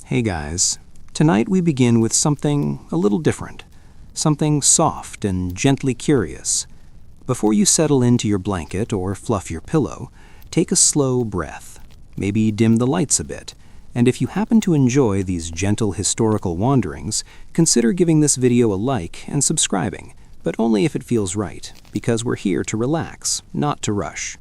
Hey guys, tonight we begin with something a little different, something soft and gently curious. Before you settle into your blanket or fluff your pillow, take a slow breath, maybe dim the lights a bit, and if you happen to enjoy these gentle historical wanderings, consider giving this video a like and subscribing, but only if it feels right, because we're here to relax, not to rush.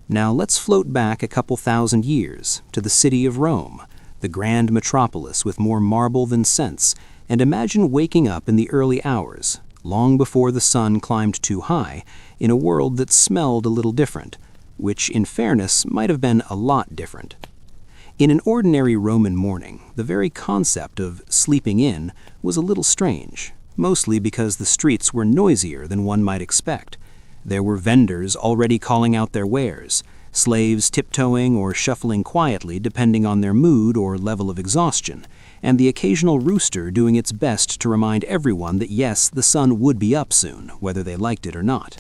Now let's float back a couple thousand years to the city of Rome, the grand metropolis with more marble than sense, and imagine waking up in the early hours, long before the sun climbed too high, in a world that smelled a little different, which in fairness might have been a lot different. In an ordinary Roman morning, the very concept of sleeping in was a little strange, mostly because the streets were noisier than one might expect. There were vendors already calling out their wares, slaves tiptoeing or shuffling quietly depending on their mood or level of exhaustion, and the occasional rooster doing its best to remind everyone that yes, the sun would be up soon, whether they liked it or not.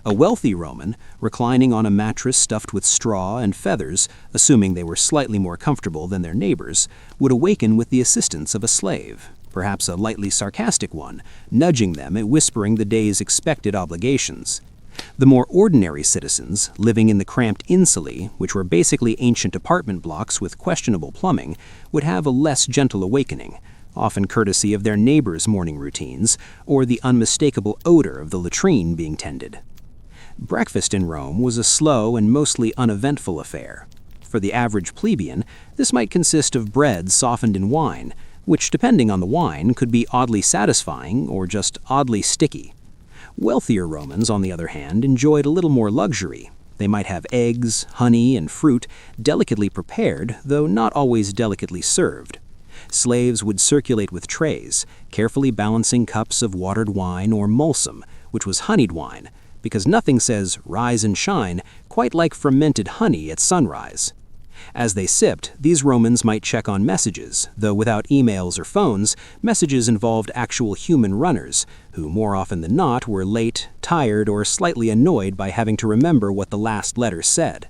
A wealthy Roman, reclining on a mattress stuffed with straw and feathers, assuming they were slightly more comfortable than their neighbors, would awaken with the assistance of a slave, perhaps a lightly sarcastic one, nudging them and whispering the day's expected obligations. The more ordinary citizens, living in the cramped insulae, which were basically ancient apartment blocks with questionable plumbing, would have a less gentle awakening, often courtesy of their neighbors' morning routines, or the unmistakable odor of the latrine being tended. Breakfast in Rome was a slow and mostly uneventful affair. For the average plebeian, this might consist of bread softened in wine, which, depending on the wine, could be oddly satisfying or just oddly sticky. Wealthier Romans, on the other hand, enjoyed a little more luxury. They might have eggs, honey, and fruit, delicately prepared, though not always delicately served. Slaves would circulate with trays, carefully balancing cups of watered wine or mulsum, which was honeyed wine, because nothing says "rise and shine" quite like fermented honey at sunrise. As they sipped, these Romans might check on messages, though without emails or phones, messages involved actual human runners, who more often than not were late, tired, or slightly annoyed by having to remember what the last letter said.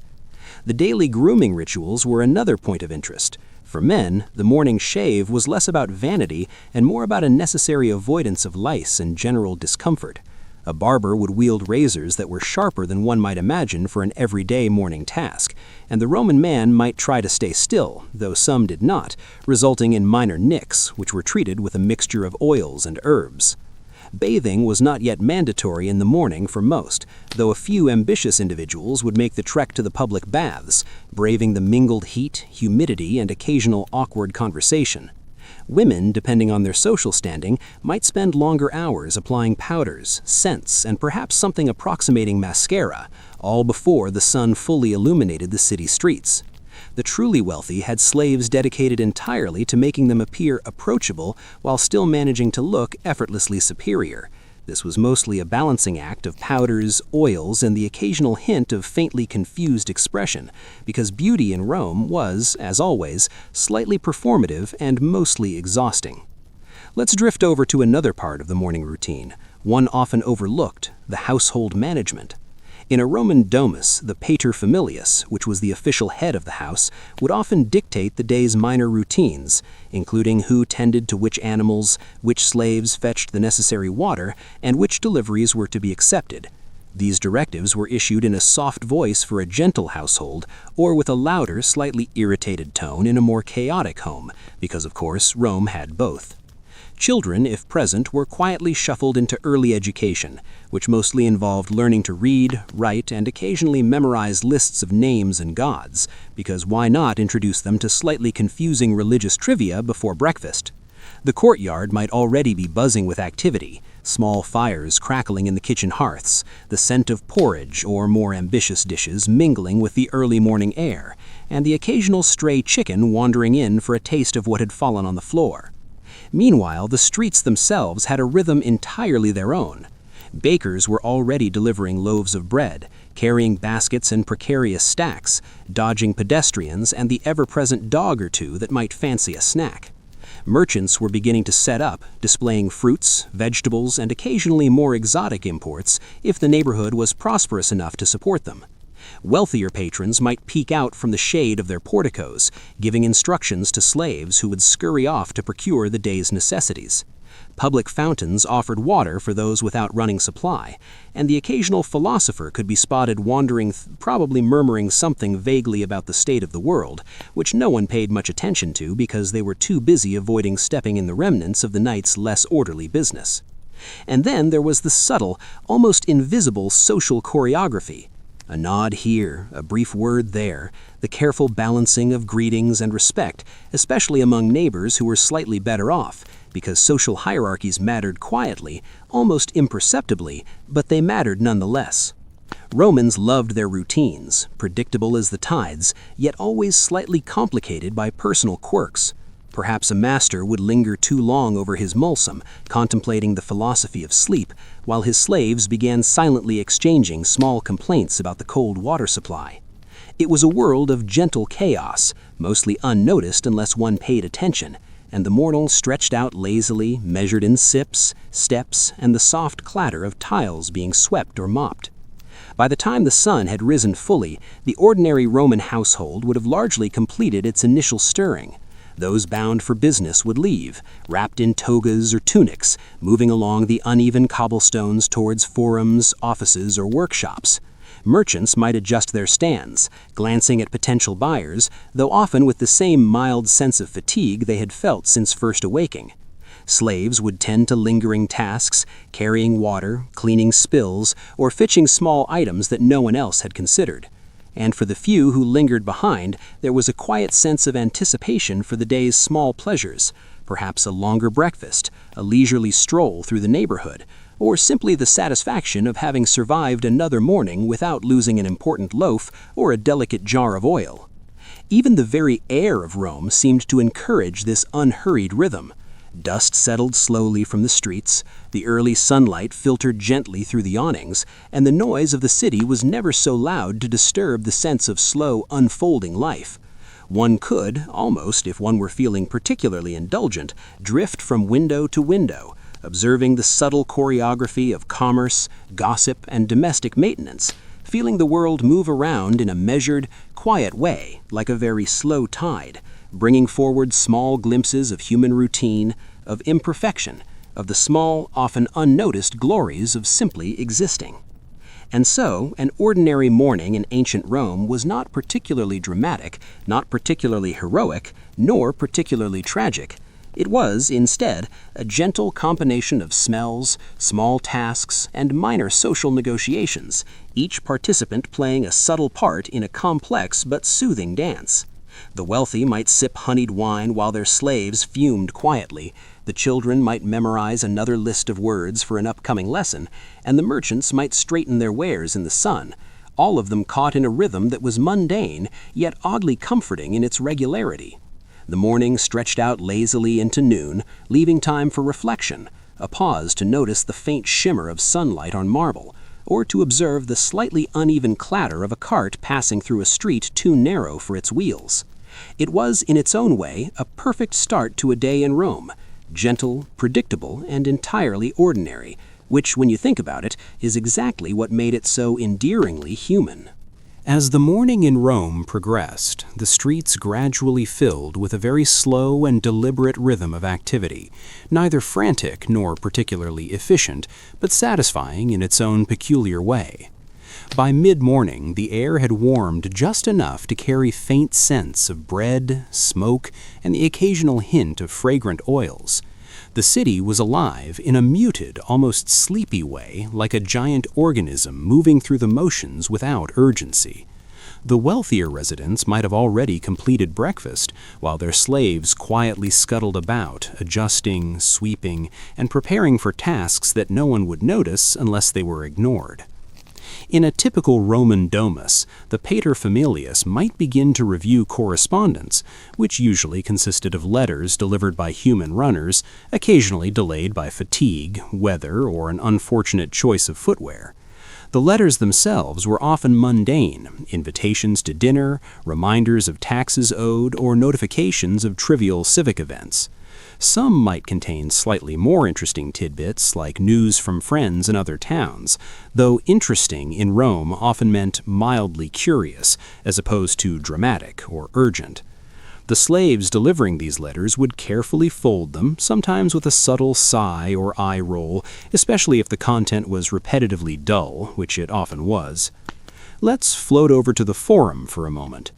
The daily grooming rituals were another point of interest. For men, the morning shave was less about vanity and more about a necessary avoidance of lice and general discomfort. A barber would wield razors that were sharper than one might imagine for an everyday morning task, and the Roman man might try to stay still, though some did not, resulting in minor nicks, which were treated with a mixture of oils and herbs. Bathing was not yet mandatory in the morning for most, though a few ambitious individuals would make the trek to the public baths, braving the mingled heat, humidity, and occasional awkward conversation. Women, depending on their social standing, might spend longer hours applying powders, scents, and perhaps something approximating mascara, all before the sun fully illuminated the city streets. The truly wealthy had slaves dedicated entirely to making them appear approachable while still managing to look effortlessly superior. This was mostly a balancing act of powders, oils, and the occasional hint of faintly confused expression, because beauty in Rome was, as always, slightly performative and mostly exhausting. Let's drift over to another part of the morning routine, one often overlooked: the household management. In a Roman domus, the pater familias, which was the official head of the house, would often dictate the day's minor routines, including who tended to which animals, which slaves fetched the necessary water, and which deliveries were to be accepted. These directives were issued in a soft voice for a gentle household, or with a louder, slightly irritated tone in a more chaotic home, because of course Rome had both. Children, if present, were quietly shuffled into early education, which mostly involved learning to read, write, and occasionally memorize lists of names and gods, because why not introduce them to slightly confusing religious trivia before breakfast? The courtyard might already be buzzing with activity, small fires crackling in the kitchen hearths, the scent of porridge or more ambitious dishes mingling with the early morning air, and the occasional stray chicken wandering in for a taste of what had fallen on the floor. Meanwhile, the streets themselves had a rhythm entirely their own. Bakers were already delivering loaves of bread, carrying baskets and precarious stacks, dodging pedestrians and the ever-present dog or two that might fancy a snack. Merchants were beginning to set up, displaying fruits, vegetables, and occasionally more exotic imports if the neighborhood was prosperous enough to support them. Wealthier patrons might peek out from the shade of their porticos, giving instructions to slaves who would scurry off to procure the day's necessities. Public fountains offered water for those without running supply, and the occasional philosopher could be spotted wandering, probably murmuring something vaguely about the state of the world, which no one paid much attention to because they were too busy avoiding stepping in the remnants of the night's less orderly business. And then there was the subtle, almost invisible social choreography. A nod here, a brief word there, the careful balancing of greetings and respect, especially among neighbors who were slightly better off, because social hierarchies mattered quietly, almost imperceptibly, but they mattered nonetheless. Romans loved their routines, predictable as the tides, yet always slightly complicated by personal quirks. Perhaps a master would linger too long over his mulsum, contemplating the philosophy of sleep, while his slaves began silently exchanging small complaints about the cold water supply. It was a world of gentle chaos, mostly unnoticed unless one paid attention, and the mortal stretched out lazily, measured in sips, steps, and the soft clatter of tiles being swept or mopped. By the time the sun had risen fully, the ordinary Roman household would have largely completed its initial stirring. Those bound for business would leave, wrapped in togas or tunics, moving along the uneven cobblestones towards forums, offices, or workshops. Merchants might adjust their stands, glancing at potential buyers, though often with the same mild sense of fatigue they had felt since first awaking. Slaves would tend to lingering tasks, carrying water, cleaning spills, or fetching small items that no one else had considered. And for the few who lingered behind, there was a quiet sense of anticipation for the day's small pleasures, perhaps a longer breakfast, a leisurely stroll through the neighborhood, or simply the satisfaction of having survived another morning without losing an important loaf or a delicate jar of oil. Even the very air of Rome seemed to encourage this unhurried rhythm. Dust settled slowly from the streets, the early sunlight filtered gently through the awnings, and the noise of the city was never so loud to disturb the sense of slow, unfolding life. One could, almost if one were feeling particularly indulgent, drift from window to window, observing the subtle choreography of commerce, gossip, and domestic maintenance, feeling the world move around in a measured, quiet way, like a very slow tide, bringing forward small glimpses of human routine, of imperfection, of the small, often unnoticed glories of simply existing. And so, an ordinary morning in ancient Rome was not particularly dramatic, not particularly heroic, nor particularly tragic. It was, instead, a gentle combination of smells, small tasks, and minor social negotiations, each participant playing a subtle part in a complex but soothing dance. The wealthy might sip honeyed wine while their slaves fumed quietly, the children might memorize another list of words for an upcoming lesson, and the merchants might straighten their wares in the sun, all of them caught in a rhythm that was mundane, yet oddly comforting in its regularity. The morning stretched out lazily into noon, leaving time for reflection, a pause to notice the faint shimmer of sunlight on marble, or to observe the slightly uneven clatter of a cart passing through a street too narrow for its wheels. It was, in its own way, a perfect start to a day in Rome, gentle, predictable, and entirely ordinary, which, when you think about it, is exactly what made it so endearingly human. As the morning in Rome progressed, the streets gradually filled with a very slow and deliberate rhythm of activity, neither frantic nor particularly efficient, but satisfying in its own peculiar way. By mid-morning, the air had warmed just enough to carry faint scents of bread, smoke, and the occasional hint of fragrant oils. The city was alive in a muted, almost sleepy way, like a giant organism moving through the motions without urgency. The wealthier residents might have already completed breakfast, while their slaves quietly scuttled about, adjusting, sweeping, and preparing for tasks that no one would notice unless they were ignored. In a typical Roman domus, the paterfamilias might begin to review correspondence, which usually consisted of letters delivered by human runners, occasionally delayed by fatigue, weather, or an unfortunate choice of footwear. The letters themselves were often mundane, invitations to dinner, reminders of taxes owed, or notifications of trivial civic events. Some might contain slightly more interesting tidbits like news from friends in other towns, though interesting in Rome often meant mildly curious as opposed to dramatic or urgent. The slaves delivering these letters would carefully fold them, sometimes with a subtle sigh or eye roll, especially if the content was repetitively dull, which it often was. Let's float over to the forum for a moment.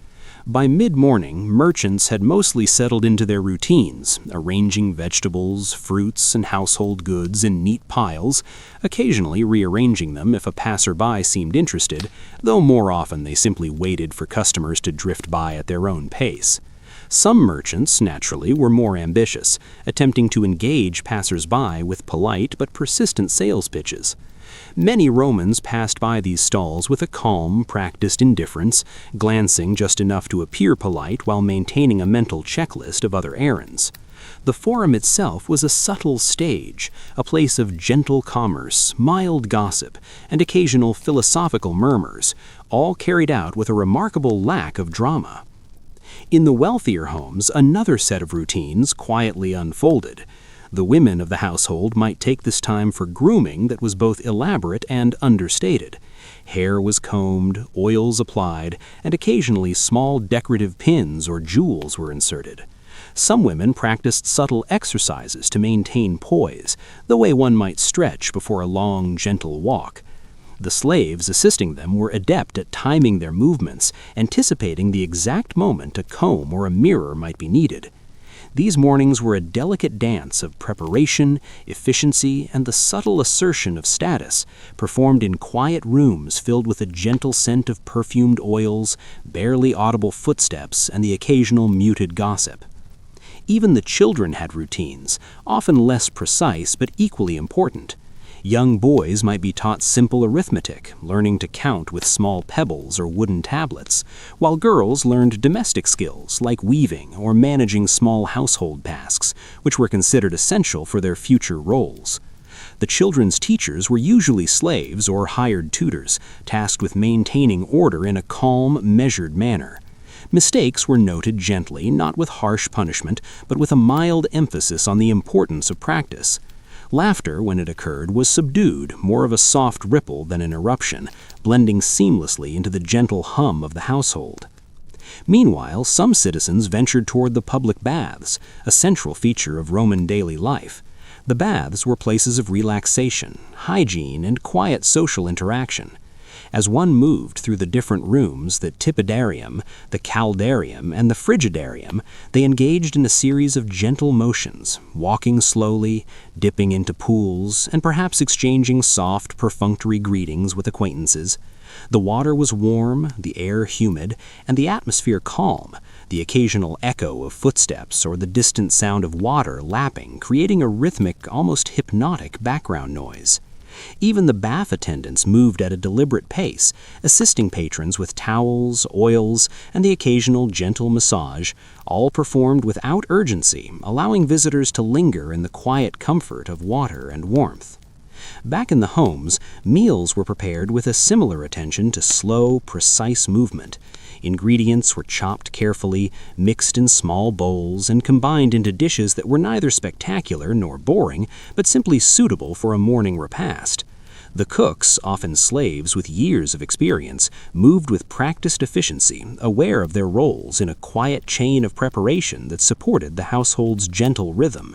By mid-morning, merchants had mostly settled into their routines, arranging vegetables, fruits, and household goods in neat piles, occasionally rearranging them if a passerby seemed interested, though more often they simply waited for customers to drift by at their own pace. Some merchants, naturally, were more ambitious, attempting to engage passers-by with polite but persistent sales pitches. Many Romans passed by these stalls with a calm, practiced indifference, glancing just enough to appear polite while maintaining a mental checklist of other errands. The forum itself was a subtle stage, a place of gentle commerce, mild gossip, and occasional philosophical murmurs, all carried out with a remarkable lack of drama. In the wealthier homes, another set of routines quietly unfolded. The women of the household might take this time for grooming that was both elaborate and understated. Hair was combed, oils applied, and occasionally small decorative pins or jewels were inserted. Some women practiced subtle exercises to maintain poise, the way one might stretch before a long, gentle walk. The slaves assisting them were adept at timing their movements, anticipating the exact moment a comb or a mirror might be needed. These mornings were a delicate dance of preparation, efficiency, and the subtle assertion of status, performed in quiet rooms filled with a gentle scent of perfumed oils, barely audible footsteps, and the occasional muted gossip. Even the children had routines, often less precise but equally important. Young boys might be taught simple arithmetic, learning to count with small pebbles or wooden tablets, while girls learned domestic skills like weaving or managing small household tasks, which were considered essential for their future roles. The children's teachers were usually slaves or hired tutors, tasked with maintaining order in a calm, measured manner. Mistakes were noted gently, not with harsh punishment, but with a mild emphasis on the importance of practice. Laughter, when it occurred, was subdued, more of a soft ripple than an eruption, blending seamlessly into the gentle hum of the household. Meanwhile, some citizens ventured toward the public baths, a central feature of Roman daily life. The baths were places of relaxation, hygiene, and quiet social interaction. As one moved through the different rooms, the tepidarium, the caldarium, and the frigidarium, they engaged in a series of gentle motions, walking slowly, dipping into pools, and perhaps exchanging soft, perfunctory greetings with acquaintances. The water was warm, the air humid, and the atmosphere calm, the occasional echo of footsteps or the distant sound of water lapping, creating a rhythmic, almost hypnotic background noise. Even the bath attendants moved at a deliberate pace, assisting patrons with towels, oils, and the occasional gentle massage, all performed without urgency, allowing visitors to linger in the quiet comfort of water and warmth. Back in the homes, meals were prepared with a similar attention to slow, precise movement. Ingredients were chopped carefully, mixed in small bowls, and combined into dishes that were neither spectacular nor boring, but simply suitable for a morning repast. The cooks, often slaves with years of experience, moved with practiced efficiency, aware of their roles in a quiet chain of preparation that supported the household's gentle rhythm.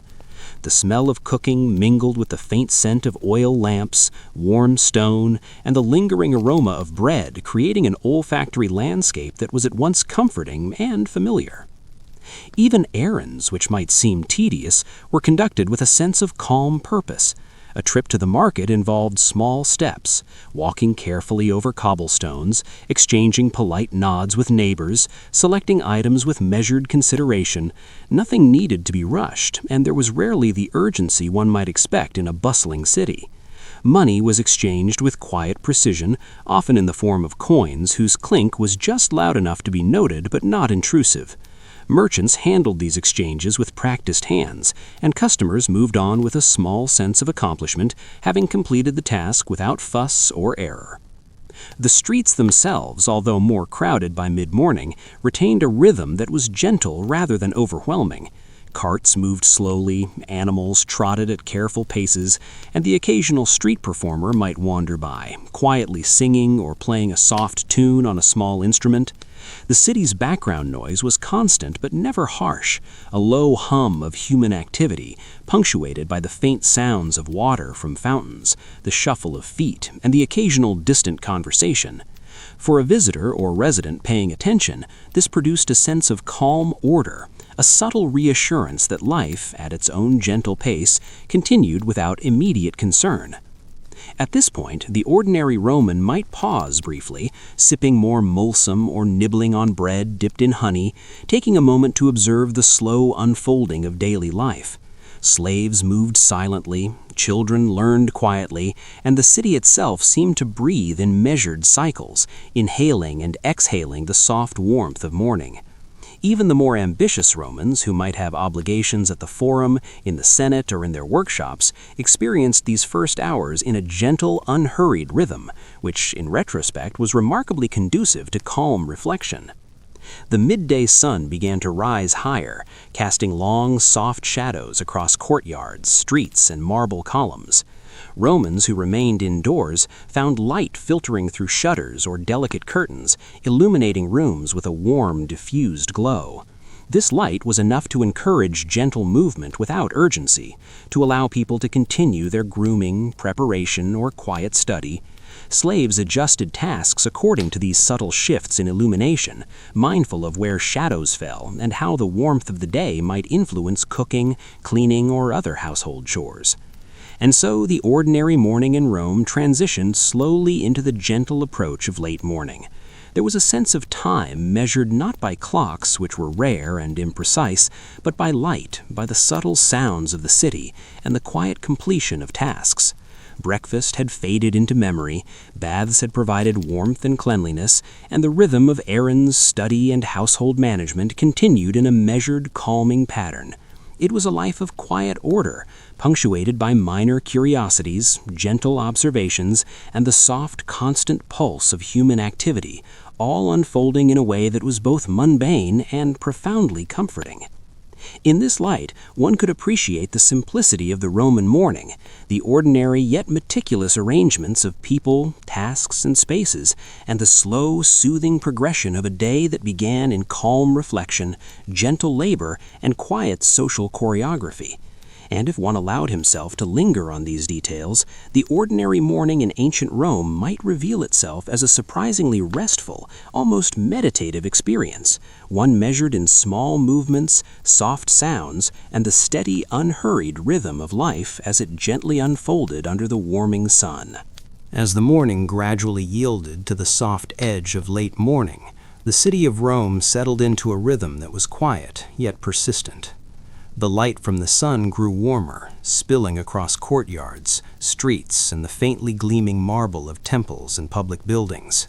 The smell of cooking mingled with the faint scent of oil lamps, warm stone, and the lingering aroma of bread, creating an olfactory landscape that was at once comforting and familiar. Even errands, which might seem tedious, were conducted with a sense of calm purpose. A trip to the market involved small steps, walking carefully over cobblestones, exchanging polite nods with neighbors, selecting items with measured consideration. Nothing needed to be rushed, and there was rarely the urgency one might expect in a bustling city. Money was exchanged with quiet precision, often in the form of coins whose clink was just loud enough to be noted but not intrusive. Merchants handled these exchanges with practiced hands, and customers moved on with a small sense of accomplishment, having completed the task without fuss or error. The streets themselves, although more crowded by mid-morning, retained a rhythm that was gentle rather than overwhelming. Carts moved slowly, animals trotted at careful paces, and the occasional street performer might wander by, quietly singing or playing a soft tune on a small instrument. The city's background noise was constant but never harsh, a low hum of human activity, punctuated by the faint sounds of water from fountains, the shuffle of feet, and the occasional distant conversation. For a visitor or resident paying attention, this produced a sense of calm order, a subtle reassurance that life, at its own gentle pace, continued without immediate concern. At this point, the ordinary Roman might pause briefly, sipping more mulsum or nibbling on bread dipped in honey, taking a moment to observe the slow unfolding of daily life. Slaves moved silently, children learned quietly, and the city itself seemed to breathe in measured cycles, inhaling and exhaling the soft warmth of morning. Even the more ambitious Romans, who might have obligations at the Forum, in the Senate, or in their workshops, experienced these first hours in a gentle, unhurried rhythm, which, in retrospect, was remarkably conducive to calm reflection. The midday sun began to rise higher, casting long, soft shadows across courtyards, streets, and marble columns. Romans who remained indoors found light filtering through shutters or delicate curtains, illuminating rooms with a warm, diffused glow. This light was enough to encourage gentle movement without urgency, to allow people to continue their grooming, preparation, or quiet study. Slaves adjusted tasks according to these subtle shifts in illumination, mindful of where shadows fell and how the warmth of the day might influence cooking, cleaning, or other household chores. And so the ordinary morning in Rome transitioned slowly into the gentle approach of late morning. There was a sense of time measured not by clocks, which were rare and imprecise, but by light, by the subtle sounds of the city, and the quiet completion of tasks. Breakfast had faded into memory, baths had provided warmth and cleanliness, and the rhythm of errands, study, and household management continued in a measured, calming pattern. It was a life of quiet order, punctuated by minor curiosities, gentle observations, and the soft, constant pulse of human activity, all unfolding in a way that was both mundane and profoundly comforting. In this light, one could appreciate the simplicity of the Roman morning, the ordinary yet meticulous arrangements of people, tasks, and spaces, and the slow, soothing progression of a day that began in calm reflection, gentle labor, and quiet social choreography. And if one allowed himself to linger on these details, the ordinary morning in ancient Rome might reveal itself as a surprisingly restful, almost meditative experience, one measured in small movements, soft sounds, and the steady, unhurried rhythm of life as it gently unfolded under the warming sun. As the morning gradually yielded to the soft edge of late morning, the city of Rome settled into a rhythm that was quiet yet persistent. The light from the sun grew warmer, spilling across courtyards, streets, and the faintly gleaming marble of temples and public buildings.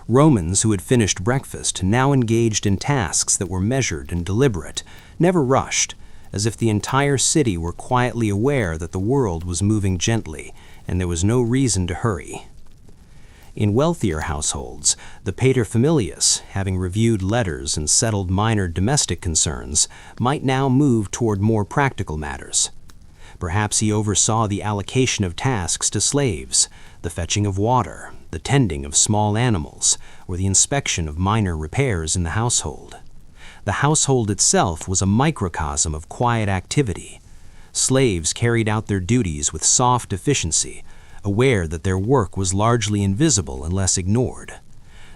Romans who had finished breakfast now engaged in tasks that were measured and deliberate, never rushed, as if the entire city were quietly aware that the world was moving gently and there was no reason to hurry. In wealthier households, the paterfamilias, having reviewed letters and settled minor domestic concerns, might now move toward more practical matters. Perhaps he oversaw the allocation of tasks to slaves, the fetching of water, the tending of small animals, or the inspection of minor repairs in the household. The household itself was a microcosm of quiet activity. Slaves carried out their duties with soft efficiency, aware that their work was largely invisible unless ignored.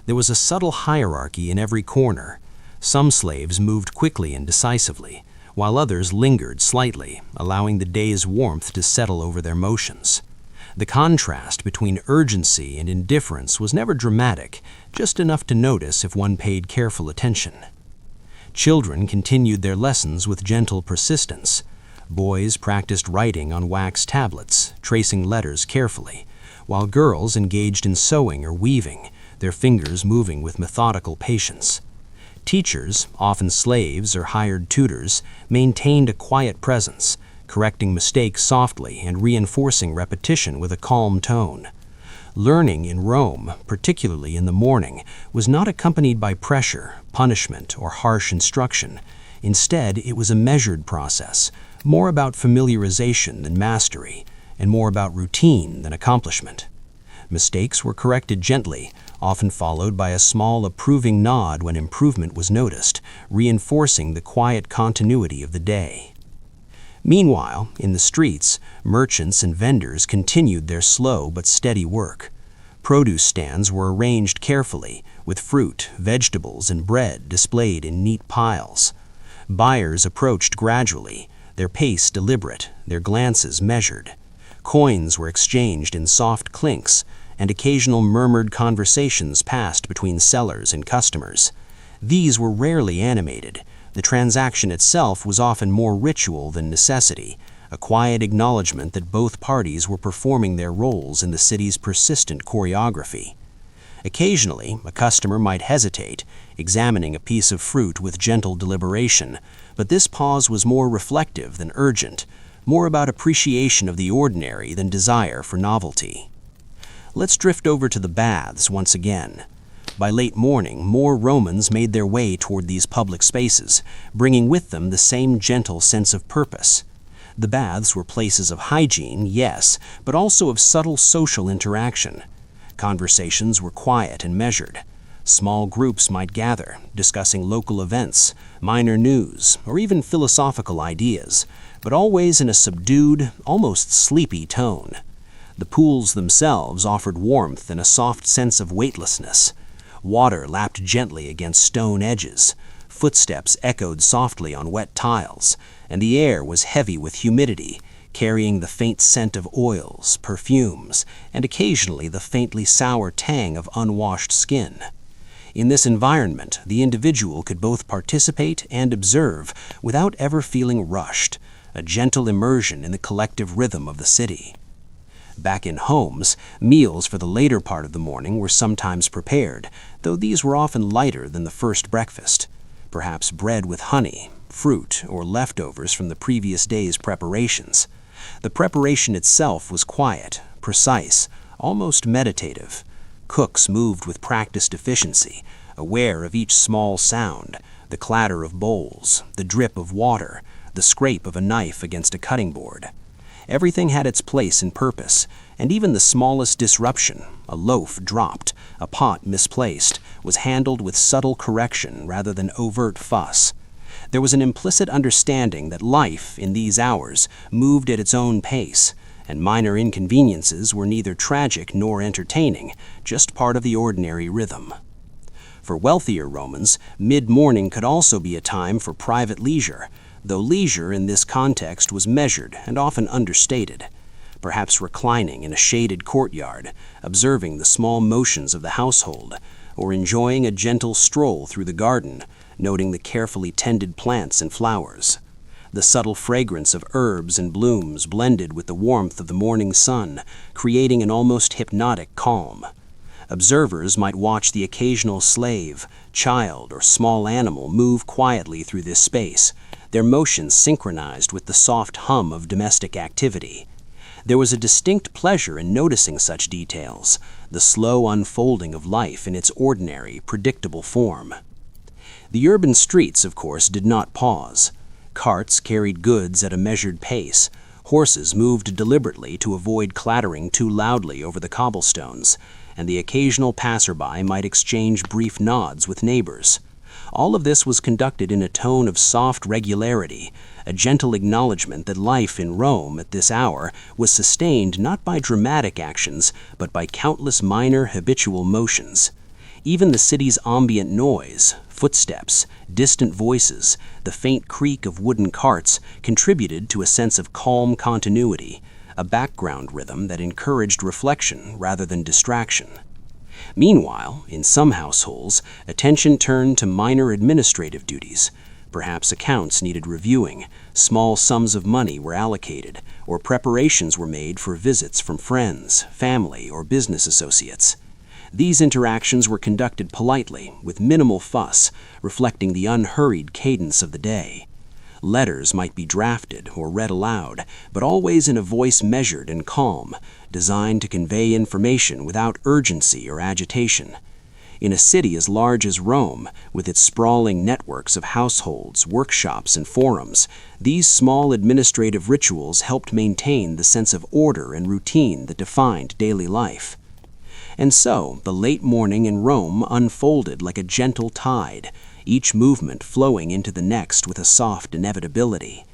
There was a subtle hierarchy in every corner. Some slaves moved quickly and decisively, while others lingered slightly, allowing the day's warmth to settle over their motions. The contrast between urgency and indifference was never dramatic, just enough to notice if one paid careful attention. Children continued their lessons with gentle persistence. Boys practiced writing on wax tablets, tracing letters carefully, while girls engaged in sewing or weaving, their fingers moving with methodical patience. Teachers, often slaves or hired tutors, maintained a quiet presence, correcting mistakes softly and reinforcing repetition with a calm tone. Learning in Rome, particularly in the morning, was not accompanied by pressure, punishment, or harsh instruction. Instead, it was a measured process, more about familiarization than mastery, and more about routine than accomplishment. Mistakes were corrected gently, often followed by a small approving nod when improvement was noticed, reinforcing the quiet continuity of the day. Meanwhile, in the streets, merchants and vendors continued their slow but steady work. Produce stands were arranged carefully, with fruit, vegetables, and bread displayed in neat piles. Buyers approached gradually, their pace deliberate, their glances measured. Coins were exchanged in soft clinks, and occasional murmured conversations passed between sellers and customers. These were rarely animated. The transaction itself was often more ritual than necessity, a quiet acknowledgement that both parties were performing their roles in the city's persistent choreography. Occasionally, a customer might hesitate, examining a piece of fruit with gentle deliberation, but this pause was more reflective than urgent, more about appreciation of the ordinary than desire for novelty. Let's drift over to the baths once again. By late morning, more Romans made their way toward these public spaces, bringing with them the same gentle sense of purpose. The baths were places of hygiene, yes, but also of subtle social interaction. Conversations were quiet and measured. Small groups might gather, discussing local events, minor news, or even philosophical ideas, but always in a subdued, almost sleepy tone. The pools themselves offered warmth and a soft sense of weightlessness. Water lapped gently against stone edges. Footsteps echoed softly on wet tiles, and the air was heavy with humidity, carrying the faint scent of oils, perfumes, and occasionally the faintly sour tang of unwashed skin. In this environment, the individual could both participate and observe without ever feeling rushed, a gentle immersion in the collective rhythm of the city. Back in homes, meals for the later part of the morning were sometimes prepared, though these were often lighter than the first breakfast. Perhaps bread with honey, fruit, or leftovers from the previous day's preparations. The preparation itself was quiet, precise, almost meditative. Cooks moved with practiced efficiency, aware of each small sound, the clatter of bowls, the drip of water, the scrape of a knife against a cutting board. Everything had its place and purpose, and even the smallest disruption, a loaf dropped, a pot misplaced, was handled with subtle correction rather than overt fuss. There was an implicit understanding that life, in these hours, moved at its own pace, and minor inconveniences were neither tragic nor entertaining, just part of the ordinary rhythm. For wealthier Romans, mid-morning could also be a time for private leisure, though leisure in this context was measured and often understated. Perhaps reclining in a shaded courtyard, observing the small motions of the household, or enjoying a gentle stroll through the garden, noting the carefully tended plants and flowers. The subtle fragrance of herbs and blooms blended with the warmth of the morning sun, creating an almost hypnotic calm. Observers might watch the occasional slave, child, or small animal move quietly through this space, their motions synchronized with the soft hum of domestic activity. There was a distinct pleasure in noticing such details, the slow unfolding of life in its ordinary, predictable form. The urban streets, of course, did not pause. Carts carried goods at a measured pace. Horses moved deliberately to avoid clattering too loudly over the cobblestones, and the occasional passerby might exchange brief nods with neighbors. All of this was conducted in a tone of soft regularity, a gentle acknowledgement that life in Rome at this hour was sustained not by dramatic actions, but by countless minor habitual motions. Even the city's ambient noise, footsteps, distant voices, the faint creak of wooden carts contributed to a sense of calm continuity, a background rhythm that encouraged reflection rather than distraction. Meanwhile, in some households, attention turned to minor administrative duties. Perhaps accounts needed reviewing, small sums of money were allocated, or preparations were made for visits from friends, family, or business associates. These interactions were conducted politely, with minimal fuss, reflecting the unhurried cadence of the day. Letters might be drafted or read aloud, but always in a voice measured and calm, designed to convey information without urgency or agitation. In a city as large as Rome, with its sprawling networks of households, workshops, and forums, these small administrative rituals helped maintain the sense of order and routine that defined daily life. And so, the late morning in Rome unfolded like a gentle tide, each movement flowing into the next with a soft inevitability.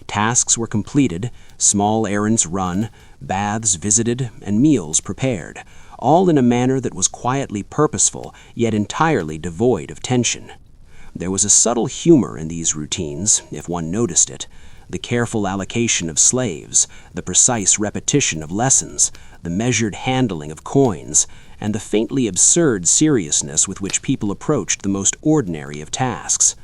Tasks were completed, small errands run, baths visited, and meals prepared, all in a manner that was quietly purposeful, yet entirely devoid of tension. There was a subtle humor in these routines, if one noticed it. The careful allocation of slaves, the precise repetition of lessons, the measured handling of coins, and the faintly absurd seriousness with which people approached the most ordinary of tasks.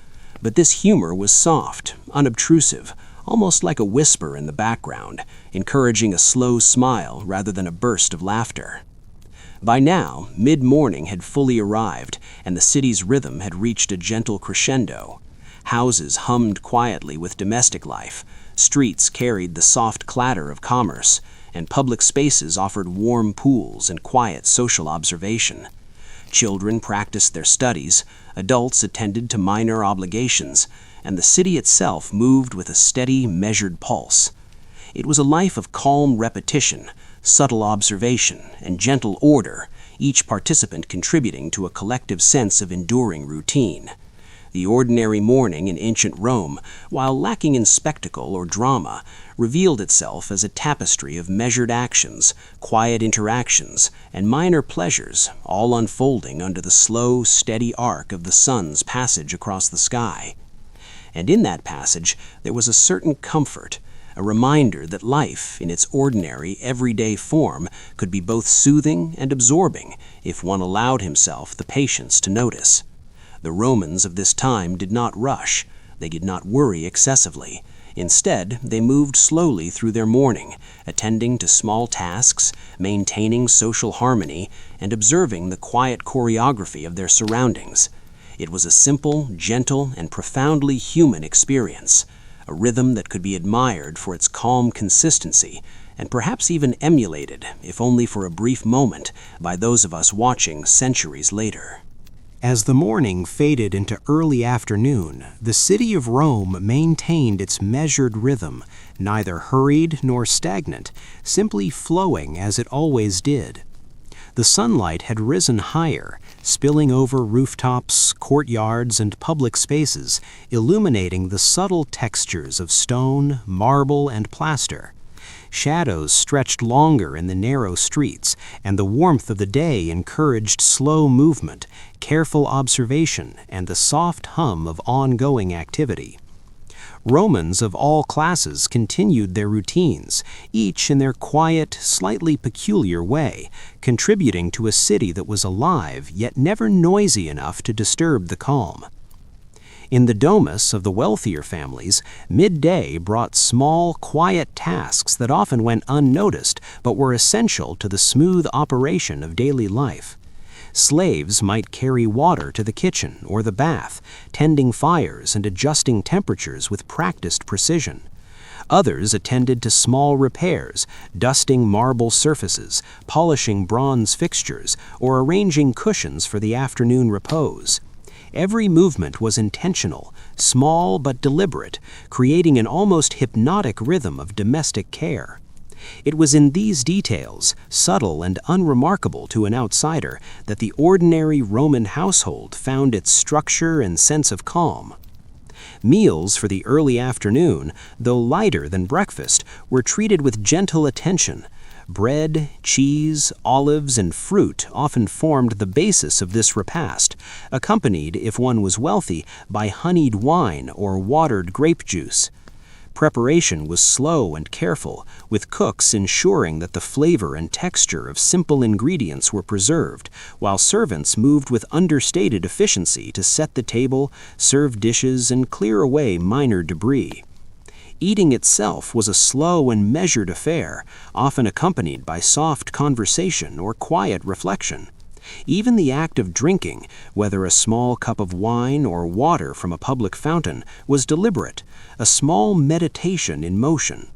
But this humor was soft, unobtrusive, almost like a whisper in the background, encouraging a slow smile rather than a burst of laughter. By now, mid-morning had fully arrived, and the city's rhythm had reached a gentle crescendo. Houses hummed quietly with domestic life, streets carried the soft clatter of commerce, and public spaces offered warm pools and quiet social observation. Children practiced their studies, adults attended to minor obligations, and the city itself moved with a steady, measured pulse. It was a life of calm repetition, subtle observation, and gentle order, each participant contributing to a collective sense of enduring routine. The ordinary morning in ancient Rome, while lacking in spectacle or drama, revealed itself as a tapestry of measured actions, quiet interactions, and minor pleasures, all unfolding under the slow, steady arc of the sun's passage across the sky. And in that passage there was a certain comfort, a reminder that life, in its ordinary, everyday form, could be both soothing and absorbing if one allowed himself the patience to notice. The Romans of this time did not rush. They did not worry excessively. Instead, they moved slowly through their morning, attending to small tasks, maintaining social harmony, and observing the quiet choreography of their surroundings. It was a simple, gentle, and profoundly human experience, a rhythm that could be admired for its calm consistency, and perhaps even emulated, if only for a brief moment, by those of us watching centuries later. As the morning faded into early afternoon, the city of Rome maintained its measured rhythm, neither hurried nor stagnant, simply flowing as it always did. The sunlight had risen higher, spilling over rooftops, courtyards, and public spaces, illuminating the subtle textures of stone, marble, and plaster. Shadows stretched longer in the narrow streets, and the warmth of the day encouraged slow movement, careful observation, and the soft hum of ongoing activity. Romans of all classes continued their routines, each in their quiet, slightly peculiar way, contributing to a city that was alive yet never noisy enough to disturb the calm. In the domus of the wealthier families, midday brought small, quiet tasks that often went unnoticed but were essential to the smooth operation of daily life. Slaves might carry water to the kitchen or the bath, tending fires and adjusting temperatures with practiced precision. Others attended to small repairs, dusting marble surfaces, polishing bronze fixtures, or arranging cushions for the afternoon repose. Every movement was intentional, small but deliberate, creating an almost hypnotic rhythm of domestic care. It was in these details, subtle and unremarkable to an outsider, that the ordinary Roman household found its structure and sense of calm. Meals for the early afternoon, though lighter than breakfast, were treated with gentle attention. Bread, cheese, olives, and fruit often formed the basis of this repast, accompanied, if one was wealthy, by honeyed wine or watered grape juice. Preparation was slow and careful, with cooks ensuring that the flavor and texture of simple ingredients were preserved, while servants moved with understated efficiency to set the table, serve dishes, and clear away minor debris. Eating itself was a slow and measured affair, often accompanied by soft conversation or quiet reflection. Even the act of drinking, whether a small cup of wine or water from a public fountain, was deliberate, a small meditation in motion.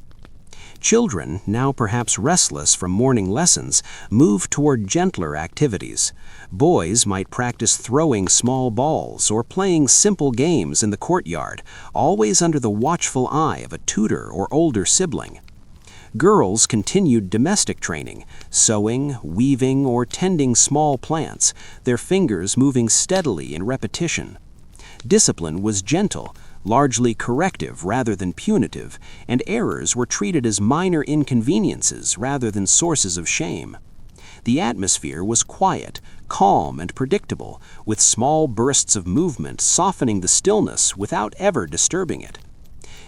Children, now perhaps restless from morning lessons, moved toward gentler activities. Boys might practice throwing small balls or playing simple games in the courtyard, always under the watchful eye of a tutor or older sibling. Girls continued domestic training, sewing, weaving, or tending small plants, their fingers moving steadily in repetition. Discipline was gentle, largely corrective rather than punitive, and errors were treated as minor inconveniences rather than sources of shame. The atmosphere was quiet, calm, and predictable, with small bursts of movement softening the stillness without ever disturbing it.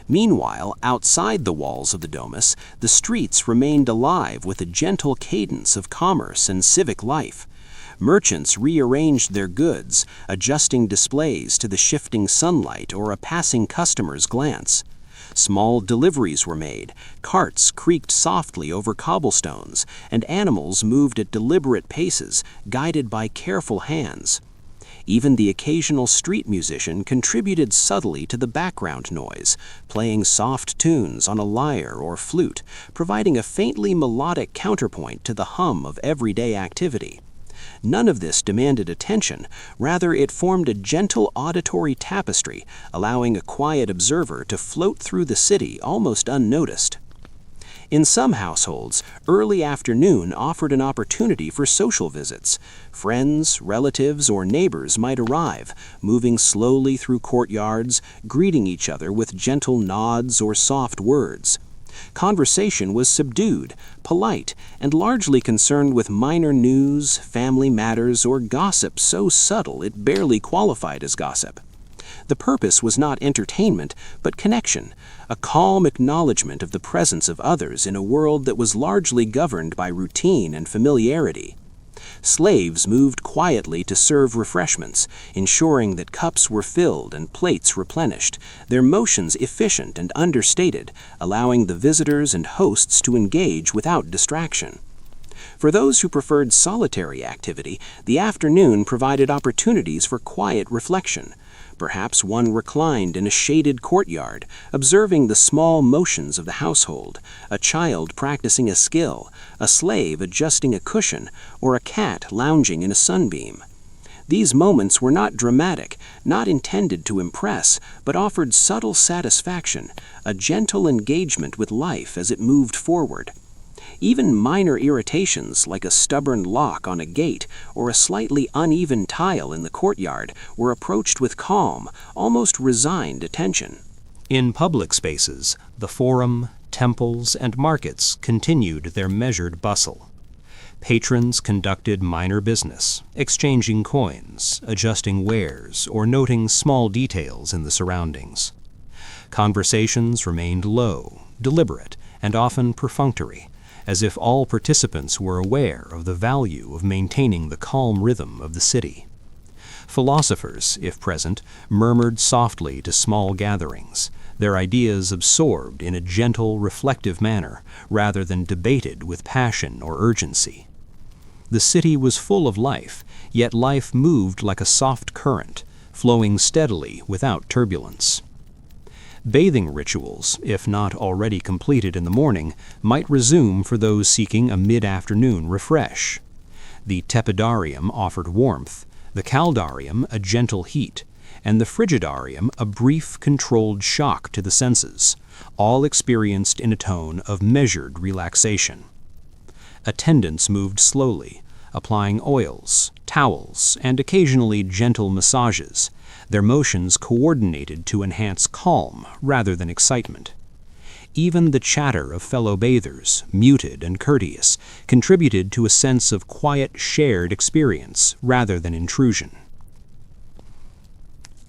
Meanwhile, outside the walls of the domus, the streets remained alive with a gentle cadence of commerce and civic life. Merchants rearranged their goods, adjusting displays to the shifting sunlight or a passing customer's glance. Small deliveries were made, carts creaked softly over cobblestones, and animals moved at deliberate paces, guided by careful hands. Even the occasional street musician contributed subtly to the background noise, playing soft tunes on a lyre or flute, providing a faintly melodic counterpoint to the hum of everyday activity. None of this demanded attention, rather it formed a gentle auditory tapestry, allowing a quiet observer to float through the city almost unnoticed. In some households, early afternoon offered an opportunity for social visits. Friends, relatives, or neighbors might arrive, moving slowly through courtyards, greeting each other with gentle nods or soft words. Conversation was subdued, polite, and largely concerned with minor news, family matters, or gossip so subtle it barely qualified as gossip. The purpose was not entertainment, but connection, a calm acknowledgement of the presence of others in a world that was largely governed by routine and familiarity. Slaves moved quietly to serve refreshments, ensuring that cups were filled and plates replenished, their motions efficient and understated, allowing the visitors and hosts to engage without distraction. For those who preferred solitary activity, the afternoon provided opportunities for quiet reflection. Perhaps one reclined in a shaded courtyard, observing the small motions of the household, a child practicing a skill, a slave adjusting a cushion, or a cat lounging in a sunbeam. These moments were not dramatic, not intended to impress, but offered subtle satisfaction, a gentle engagement with life as it moved forward. Even minor irritations, like a stubborn lock on a gate or a slightly uneven tile in the courtyard, were approached with calm, almost resigned attention. In public spaces, the forum, temples, and markets continued their measured bustle. Patrons conducted minor business, exchanging coins, adjusting wares, or noting small details in the surroundings. Conversations remained low, deliberate, and often perfunctory, as if all participants were aware of the value of maintaining the calm rhythm of the city. Philosophers, if present, murmured softly to small gatherings, their ideas absorbed in a gentle, reflective manner, rather than debated with passion or urgency. The city was full of life, yet life moved like a soft current, flowing steadily without turbulence. Bathing rituals, if not already completed in the morning, might resume for those seeking a mid-afternoon refresh. The tepidarium offered warmth, the caldarium a gentle heat, and the frigidarium a brief, controlled shock to the senses, all experienced in a tone of measured relaxation. Attendants moved slowly, applying oils, towels, and occasionally gentle massages, their motions coordinated to enhance calm rather than excitement. Even the chatter of fellow bathers, muted and courteous, contributed to a sense of quiet shared experience rather than intrusion.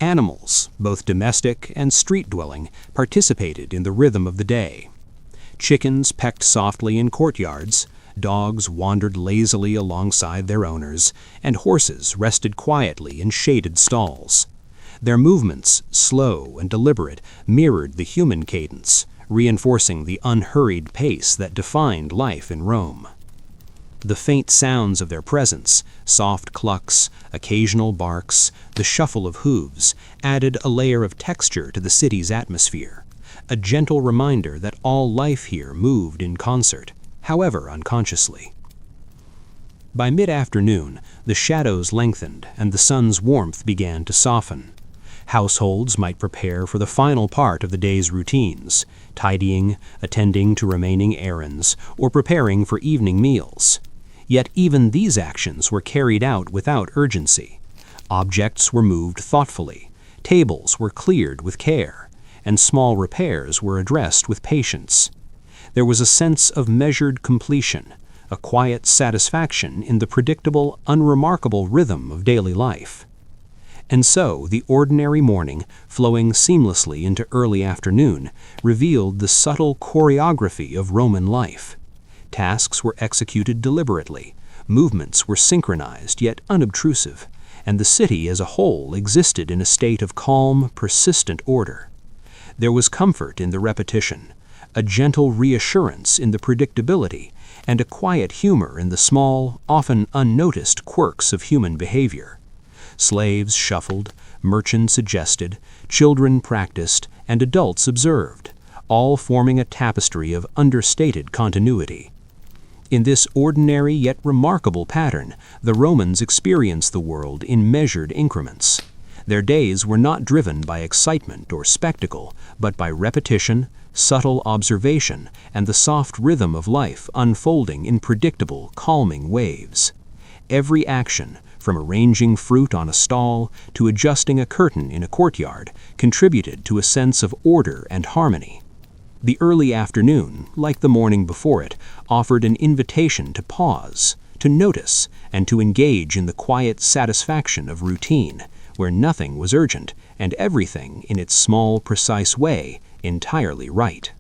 Animals, both domestic and street-dwelling, participated in the rhythm of the day. Chickens pecked softly in courtyards, dogs wandered lazily alongside their owners, and horses rested quietly in shaded stalls. Their movements, slow and deliberate, mirrored the human cadence, reinforcing the unhurried pace that defined life in Rome. The faint sounds of their presence, soft clucks, occasional barks, the shuffle of hooves, added a layer of texture to the city's atmosphere, a gentle reminder that all life here moved in concert, however unconsciously. By mid-afternoon, the shadows lengthened and the sun's warmth began to soften. Households might prepare for the final part of the day's routines, tidying, attending to remaining errands, or preparing for evening meals. Yet even these actions were carried out without urgency. Objects were moved thoughtfully, tables were cleared with care, and small repairs were addressed with patience. There was a sense of measured completion, a quiet satisfaction in the predictable, unremarkable rhythm of daily life. And so the ordinary morning, flowing seamlessly into early afternoon, revealed the subtle choreography of Roman life. Tasks were executed deliberately, movements were synchronized yet unobtrusive, and the city as a whole existed in a state of calm, persistent order. There was comfort in the repetition, a gentle reassurance in the predictability, and a quiet humor in the small, often unnoticed quirks of human behavior. Slaves shuffled, merchants adjusted, children practiced, and adults observed, all forming a tapestry of understated continuity. In this ordinary yet remarkable pattern, the Romans experienced the world in measured increments. Their days were not driven by excitement or spectacle, but by repetition, subtle observation, and the soft rhythm of life unfolding in predictable, calming waves. Every action, from arranging fruit on a stall to adjusting a curtain in a courtyard, contributed to a sense of order and harmony. The early afternoon, like the morning before it, offered an invitation to pause, to notice, and to engage in the quiet satisfaction of routine, where nothing was urgent and everything, in its small, precise way, entirely right.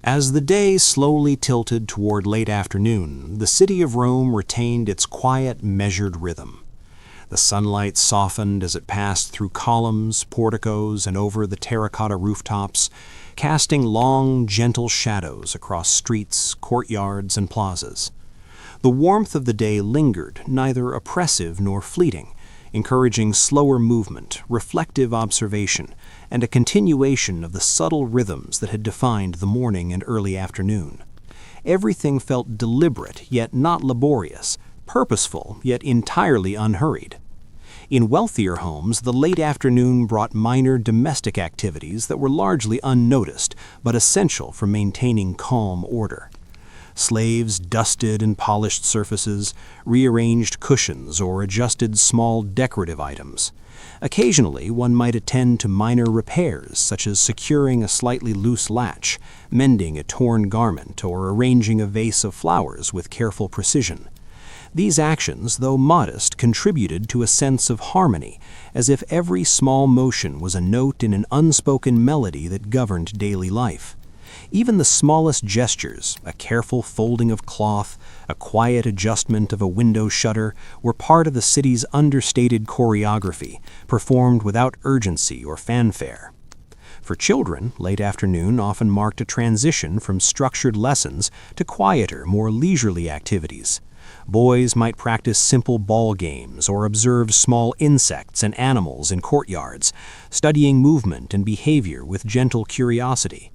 As the day slowly tilted toward late afternoon, the city of Rome retained its quiet, measured rhythm. The sunlight softened as it passed through columns, porticos, and over the terracotta rooftops, casting long, gentle shadows across streets, courtyards, and plazas. The warmth of the day lingered, neither oppressive nor fleeting, encouraging slower movement, reflective observation, and a continuation of the subtle rhythms that had defined the morning and early afternoon. Everything felt deliberate yet not laborious, purposeful yet entirely unhurried. In wealthier homes, the late afternoon brought minor domestic activities that were largely unnoticed but essential for maintaining calm order. Slaves dusted and polished surfaces, rearranged cushions, or adjusted small decorative items. Occasionally, one might attend to minor repairs, such as securing a slightly loose latch, mending a torn garment, or arranging a vase of flowers with careful precision. These actions, though modest, contributed to a sense of harmony, as if every small motion was a note in an unspoken melody that governed daily life. Even the smallest gestures, a careful folding of cloth, a quiet adjustment of a window shutter, were part of the city's understated choreography, performed without urgency or fanfare. For children, late afternoon often marked a transition from structured lessons to quieter, more leisurely activities. Boys might practice simple ball games or observe small insects and animals in courtyards, studying movement and behavior with gentle curiosity.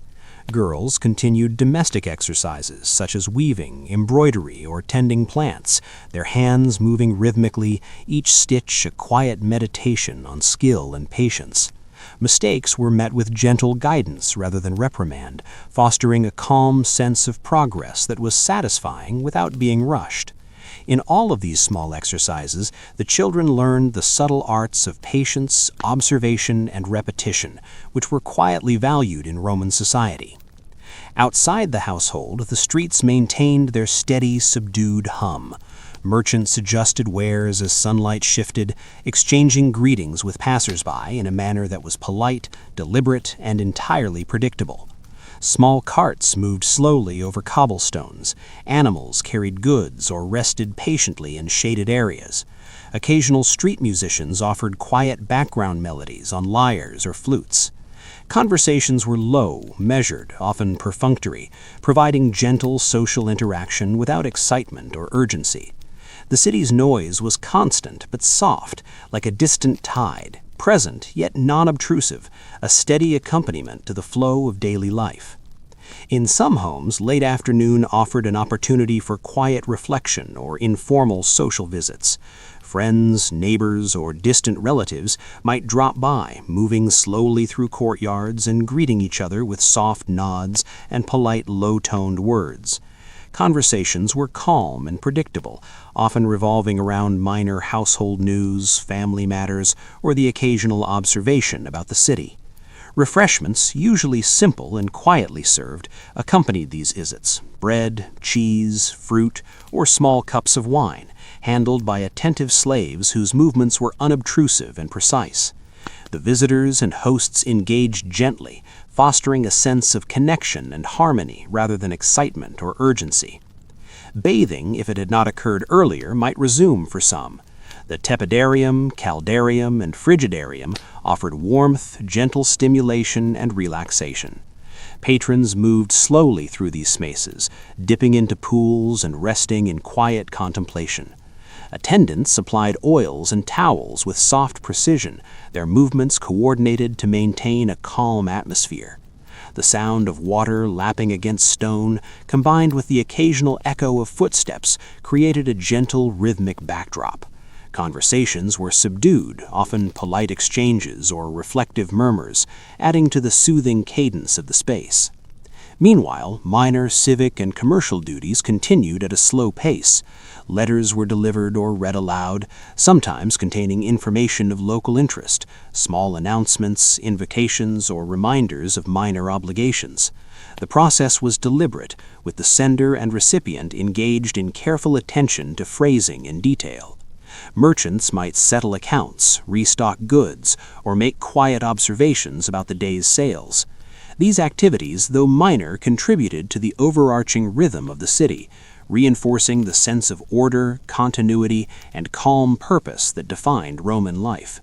Girls continued domestic exercises such as weaving, embroidery, or tending plants, their hands moving rhythmically, each stitch a quiet meditation on skill and patience. Mistakes were met with gentle guidance rather than reprimand, fostering a calm sense of progress that was satisfying without being rushed. In all of these small exercises, the children learned the subtle arts of patience, observation, and repetition, which were quietly valued in Roman society. Outside the household, the streets maintained their steady, subdued hum. Merchants adjusted wares as sunlight shifted, exchanging greetings with passers-by in a manner that was polite, deliberate, and entirely predictable. Small carts moved slowly over cobblestones. Animals carried goods or rested patiently in shaded areas. Occasional street musicians offered quiet background melodies on lyres or flutes. Conversations were low, measured, often perfunctory, providing gentle social interaction without excitement or urgency. The city's noise was constant but soft, like a distant tide, present yet non-obtrusive, a steady accompaniment to the flow of daily life. In some homes, late afternoon offered an opportunity for quiet reflection or informal social visits. Friends, neighbors, or distant relatives might drop by, moving slowly through courtyards and greeting each other with soft nods and polite low-toned words. Conversations were calm and predictable, often revolving around minor household news, family matters, or the occasional observation about the city. Refreshments, usually simple and quietly served, accompanied these visits: bread, cheese, fruit, or small cups of wine, handled by attentive slaves whose movements were unobtrusive and precise. The visitors and hosts engaged gently, fostering a sense of connection and harmony rather than excitement or urgency. Bathing, if it had not occurred earlier, might resume for some. The tepidarium, caldarium, and frigidarium offered warmth, gentle stimulation, and relaxation. Patrons moved slowly through these spaces, dipping into pools and resting in quiet contemplation. Attendants applied oils and towels with soft precision, their movements coordinated to maintain a calm atmosphere. The sound of water lapping against stone, combined with the occasional echo of footsteps, created a gentle, rhythmic backdrop. Conversations were subdued, often polite exchanges or reflective murmurs, adding to the soothing cadence of the space. Meanwhile, minor civic and commercial duties continued at a slow pace. Letters were delivered or read aloud, sometimes containing information of local interest, small announcements, invocations, or reminders of minor obligations. The process was deliberate, with the sender and recipient engaged in careful attention to phrasing and detail. Merchants might settle accounts, restock goods, or make quiet observations about the day's sales. These activities, though minor, contributed to the overarching rhythm of the city, reinforcing the sense of order, continuity, and calm purpose that defined Roman life.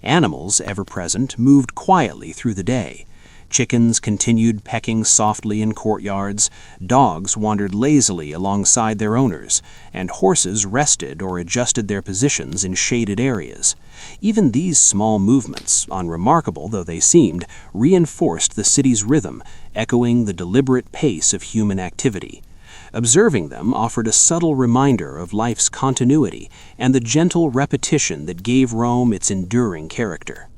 Animals, ever present, moved quietly through the day. Chickens continued pecking softly in courtyards, dogs wandered lazily alongside their owners, and horses rested or adjusted their positions in shaded areas. Even these small movements, unremarkable though they seemed, reinforced the city's rhythm, echoing the deliberate pace of human activity. Observing them offered a subtle reminder of life's continuity and the gentle repetition that gave Rome its enduring character.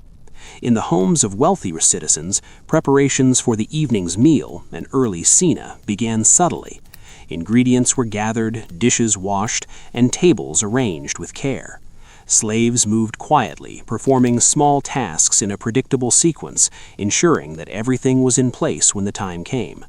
In the homes of wealthy citizens, preparations for the evening's meal, an early cena, began subtly. Ingredients were gathered, dishes washed, and tables arranged with care. Slaves moved quietly, performing small tasks in a predictable sequence, ensuring that everything was in place when the time came.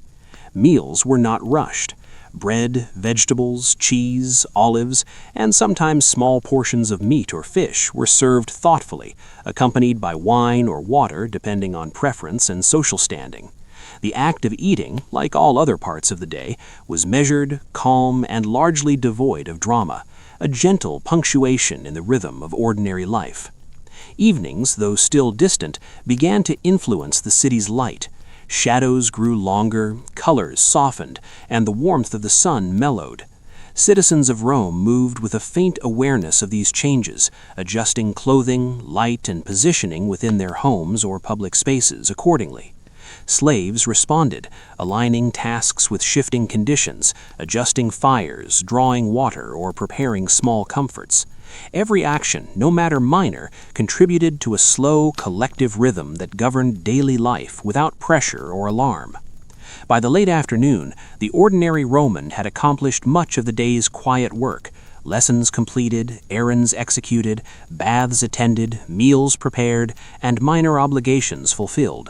Meals were not rushed. Bread, vegetables, cheese, olives, and sometimes small portions of meat or fish were served thoughtfully, accompanied by wine or water depending on preference and social standing. The act of eating, like all other parts of the day, was measured, calm, and largely devoid of drama, a gentle punctuation in the rhythm of ordinary life. Evenings, though still distant, began to influence the city's light. Shadows grew longer, colors softened, and the warmth of the sun mellowed. Citizens of Rome moved with a faint awareness of these changes, adjusting clothing, light, and positioning within their homes or public spaces accordingly. Slaves responded, aligning tasks with shifting conditions, adjusting fires, drawing water, or preparing small comforts. Every action, no matter minor, contributed to a slow, collective rhythm that governed daily life without pressure or alarm. By the late afternoon, the ordinary Roman had accomplished much of the day's quiet work: lessons completed, errands executed, baths attended, meals prepared, and minor obligations fulfilled.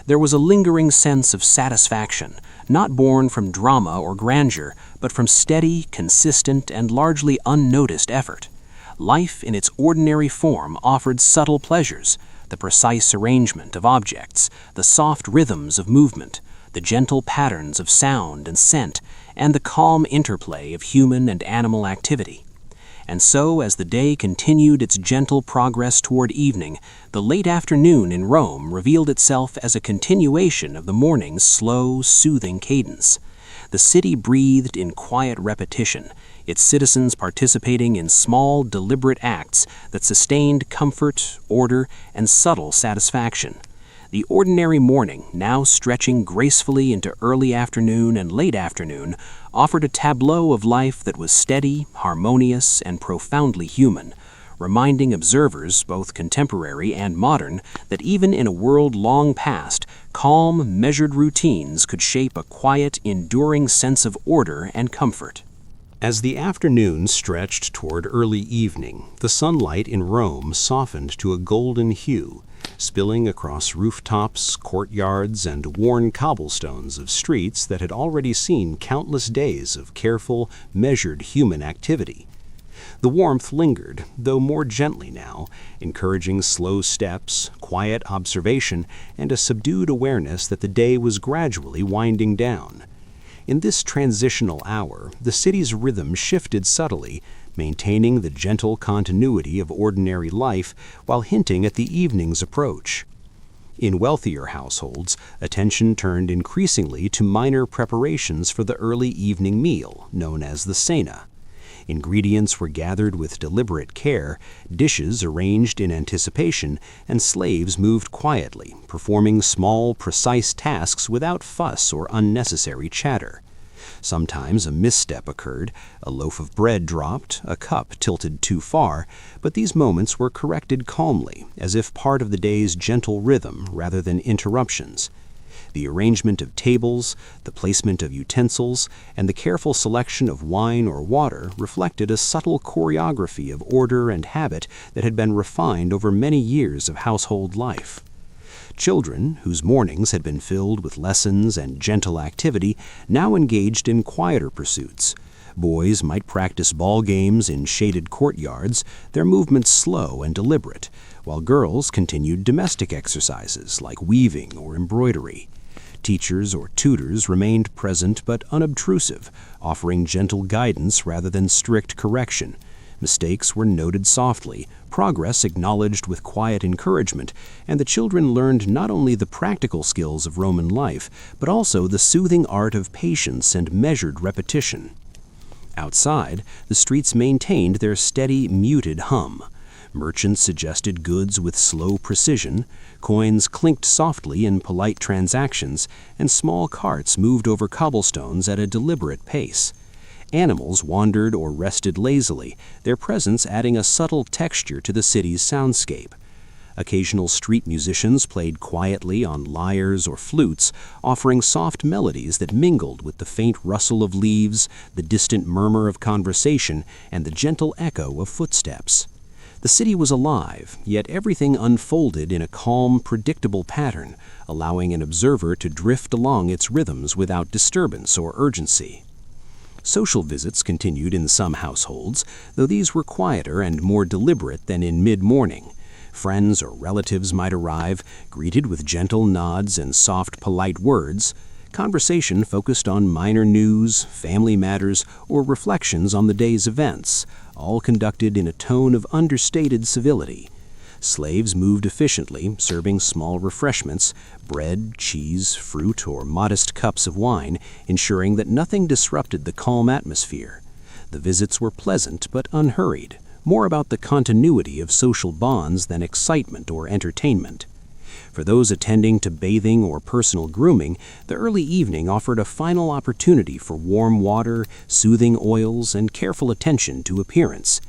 There was a lingering sense of satisfaction, not born from drama or grandeur, but from steady, consistent, and largely unnoticed effort. Life in its ordinary form offered subtle pleasures: the precise arrangement of objects, the soft rhythms of movement, the gentle patterns of sound and scent, and the calm interplay of human and animal activity. And so, as the day continued its gentle progress toward evening, the late afternoon in Rome revealed itself as a continuation of the morning's slow, soothing cadence. The city breathed in quiet repetition, its citizens participating in small, deliberate acts that sustained comfort, order, and subtle satisfaction. The ordinary morning, now stretching gracefully into early afternoon and late afternoon, offered a tableau of life that was steady, harmonious, and profoundly human, reminding observers, both contemporary and modern, that even in a world long past, calm, measured routines could shape a quiet, enduring sense of order and comfort. As the afternoon stretched toward early evening, the sunlight in Rome softened to a golden hue, spilling across rooftops, courtyards, and worn cobblestones of streets that had already seen countless days of careful, measured human activity. The warmth lingered, though more gently now, encouraging slow steps, quiet observation, and a subdued awareness that the day was gradually winding down. In this transitional hour, the city's rhythm shifted subtly, maintaining the gentle continuity of ordinary life while hinting at the evening's approach. In wealthier households, attention turned increasingly to minor preparations for the early evening meal, known as the cena. Ingredients were gathered with deliberate care, dishes arranged in anticipation, and slaves moved quietly, performing small, precise tasks without fuss or unnecessary chatter. Sometimes a misstep occurred, a loaf of bread dropped, a cup tilted too far, but these moments were corrected calmly, as if part of the day's gentle rhythm rather than interruptions. The arrangement of tables, the placement of utensils, and the careful selection of wine or water reflected a subtle choreography of order and habit that had been refined over many years of household life. Children, whose mornings had been filled with lessons and gentle activity, now engaged in quieter pursuits. Boys might practice ball games in shaded courtyards, their movements slow and deliberate, while girls continued domestic exercises like weaving or embroidery. Teachers or tutors remained present but unobtrusive, offering gentle guidance rather than strict correction. Mistakes were noted softly, progress acknowledged with quiet encouragement, and the children learned not only the practical skills of Roman life, but also the soothing art of patience and measured repetition. Outside, the streets maintained their steady, muted hum. Merchants suggested goods with slow precision, coins clinked softly in polite transactions, and small carts moved over cobblestones at a deliberate pace. Animals wandered or rested lazily, their presence adding a subtle texture to the city's soundscape. Occasional street musicians played quietly on lyres or flutes, offering soft melodies that mingled with the faint rustle of leaves, the distant murmur of conversation, and the gentle echo of footsteps. The city was alive, yet everything unfolded in a calm, predictable pattern, allowing an observer to drift along its rhythms without disturbance or urgency. Social visits continued in some households, though these were quieter and more deliberate than in mid-morning. Friends or relatives might arrive, greeted with gentle nods and soft, polite words. Conversation focused on minor news, family matters, or reflections on the day's events, all conducted in a tone of understated civility. Slaves moved efficiently, serving small refreshments, bread, cheese, fruit, or modest cups of wine, ensuring that nothing disrupted the calm atmosphere. The visits were pleasant but unhurried, more about the continuity of social bonds than excitement or entertainment. For those attending to bathing or personal grooming, the early evening offered a final opportunity for warm water, soothing oils, and careful attention to appearance.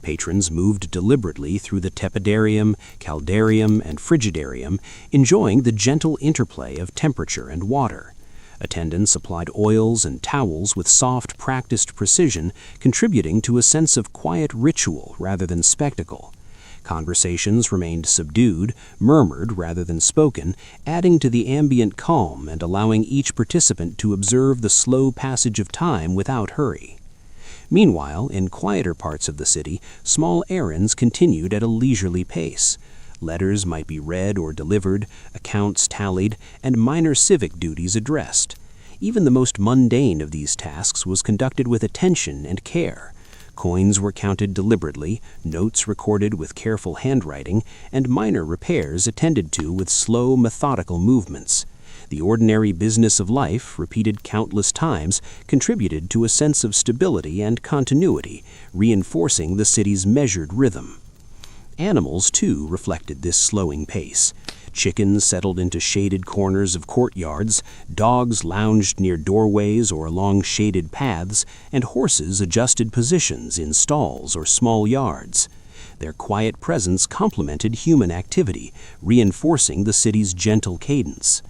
Patrons moved deliberately through the tepidarium, caldarium, and frigidarium, enjoying the gentle interplay of temperature and water. Attendants applied oils and towels with soft, practiced precision, contributing to a sense of quiet ritual rather than spectacle. Conversations remained subdued, murmured rather than spoken, adding to the ambient calm and allowing each participant to observe the slow passage of time without hurry. Meanwhile, in quieter parts of the city, small errands continued at a leisurely pace. Letters might be read or delivered, accounts tallied, and minor civic duties addressed. Even the most mundane of these tasks was conducted with attention and care. Coins were counted deliberately, notes recorded with careful handwriting, and minor repairs attended to with slow, methodical movements. The ordinary business of life, repeated countless times, contributed to a sense of stability and continuity, reinforcing the city's measured rhythm. Animals, too, reflected this slowing pace. Chickens settled into shaded corners of courtyards, dogs lounged near doorways or along shaded paths, and horses adjusted positions in stalls or small yards. Their quiet presence complemented human activity, reinforcing the city's gentle cadence.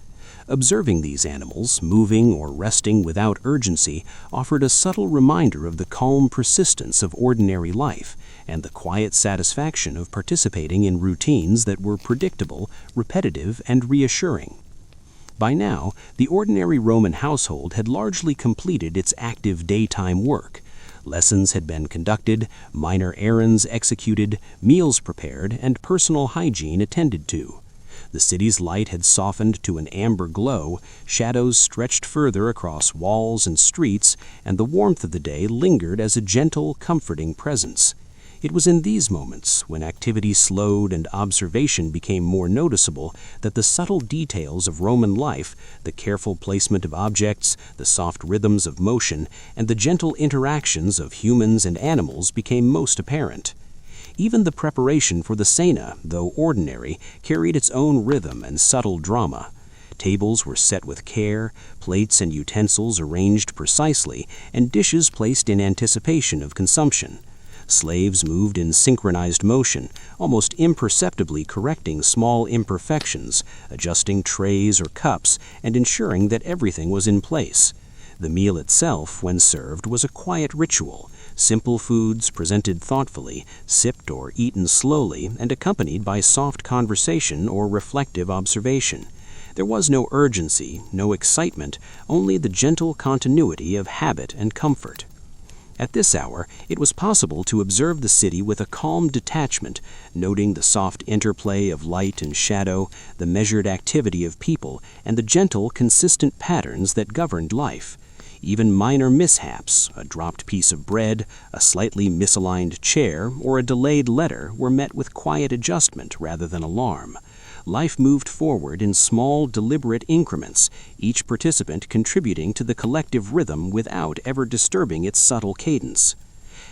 Observing these animals, moving or resting without urgency, offered a subtle reminder of the calm persistence of ordinary life and the quiet satisfaction of participating in routines that were predictable, repetitive, and reassuring. By now, the ordinary Roman household had largely completed its active daytime work. Lessons had been conducted, minor errands executed, meals prepared, and personal hygiene attended to. The city's light had softened to an amber glow, shadows stretched further across walls and streets, and the warmth of the day lingered as a gentle, comforting presence. It was in these moments, when activity slowed and observation became more noticeable, that the subtle details of Roman life, the careful placement of objects, the soft rhythms of motion, and the gentle interactions of humans and animals became most apparent. Even the preparation for the cena, though ordinary, carried its own rhythm and subtle drama. Tables were set with care, plates and utensils arranged precisely, and dishes placed in anticipation of consumption. Slaves moved in synchronized motion, almost imperceptibly correcting small imperfections, adjusting trays or cups, and ensuring that everything was in place. The meal itself, when served, was a quiet ritual. Simple foods presented thoughtfully, sipped or eaten slowly, and accompanied by soft conversation or reflective observation. There was no urgency, no excitement, only the gentle continuity of habit and comfort. At this hour, it was possible to observe the city with a calm detachment, noting the soft interplay of light and shadow, the measured activity of people, and the gentle, consistent patterns that governed life. Even minor mishaps, a dropped piece of bread, a slightly misaligned chair, or a delayed letter, were met with quiet adjustment rather than alarm. Life moved forward in small, deliberate increments, each participant contributing to the collective rhythm without ever disturbing its subtle cadence.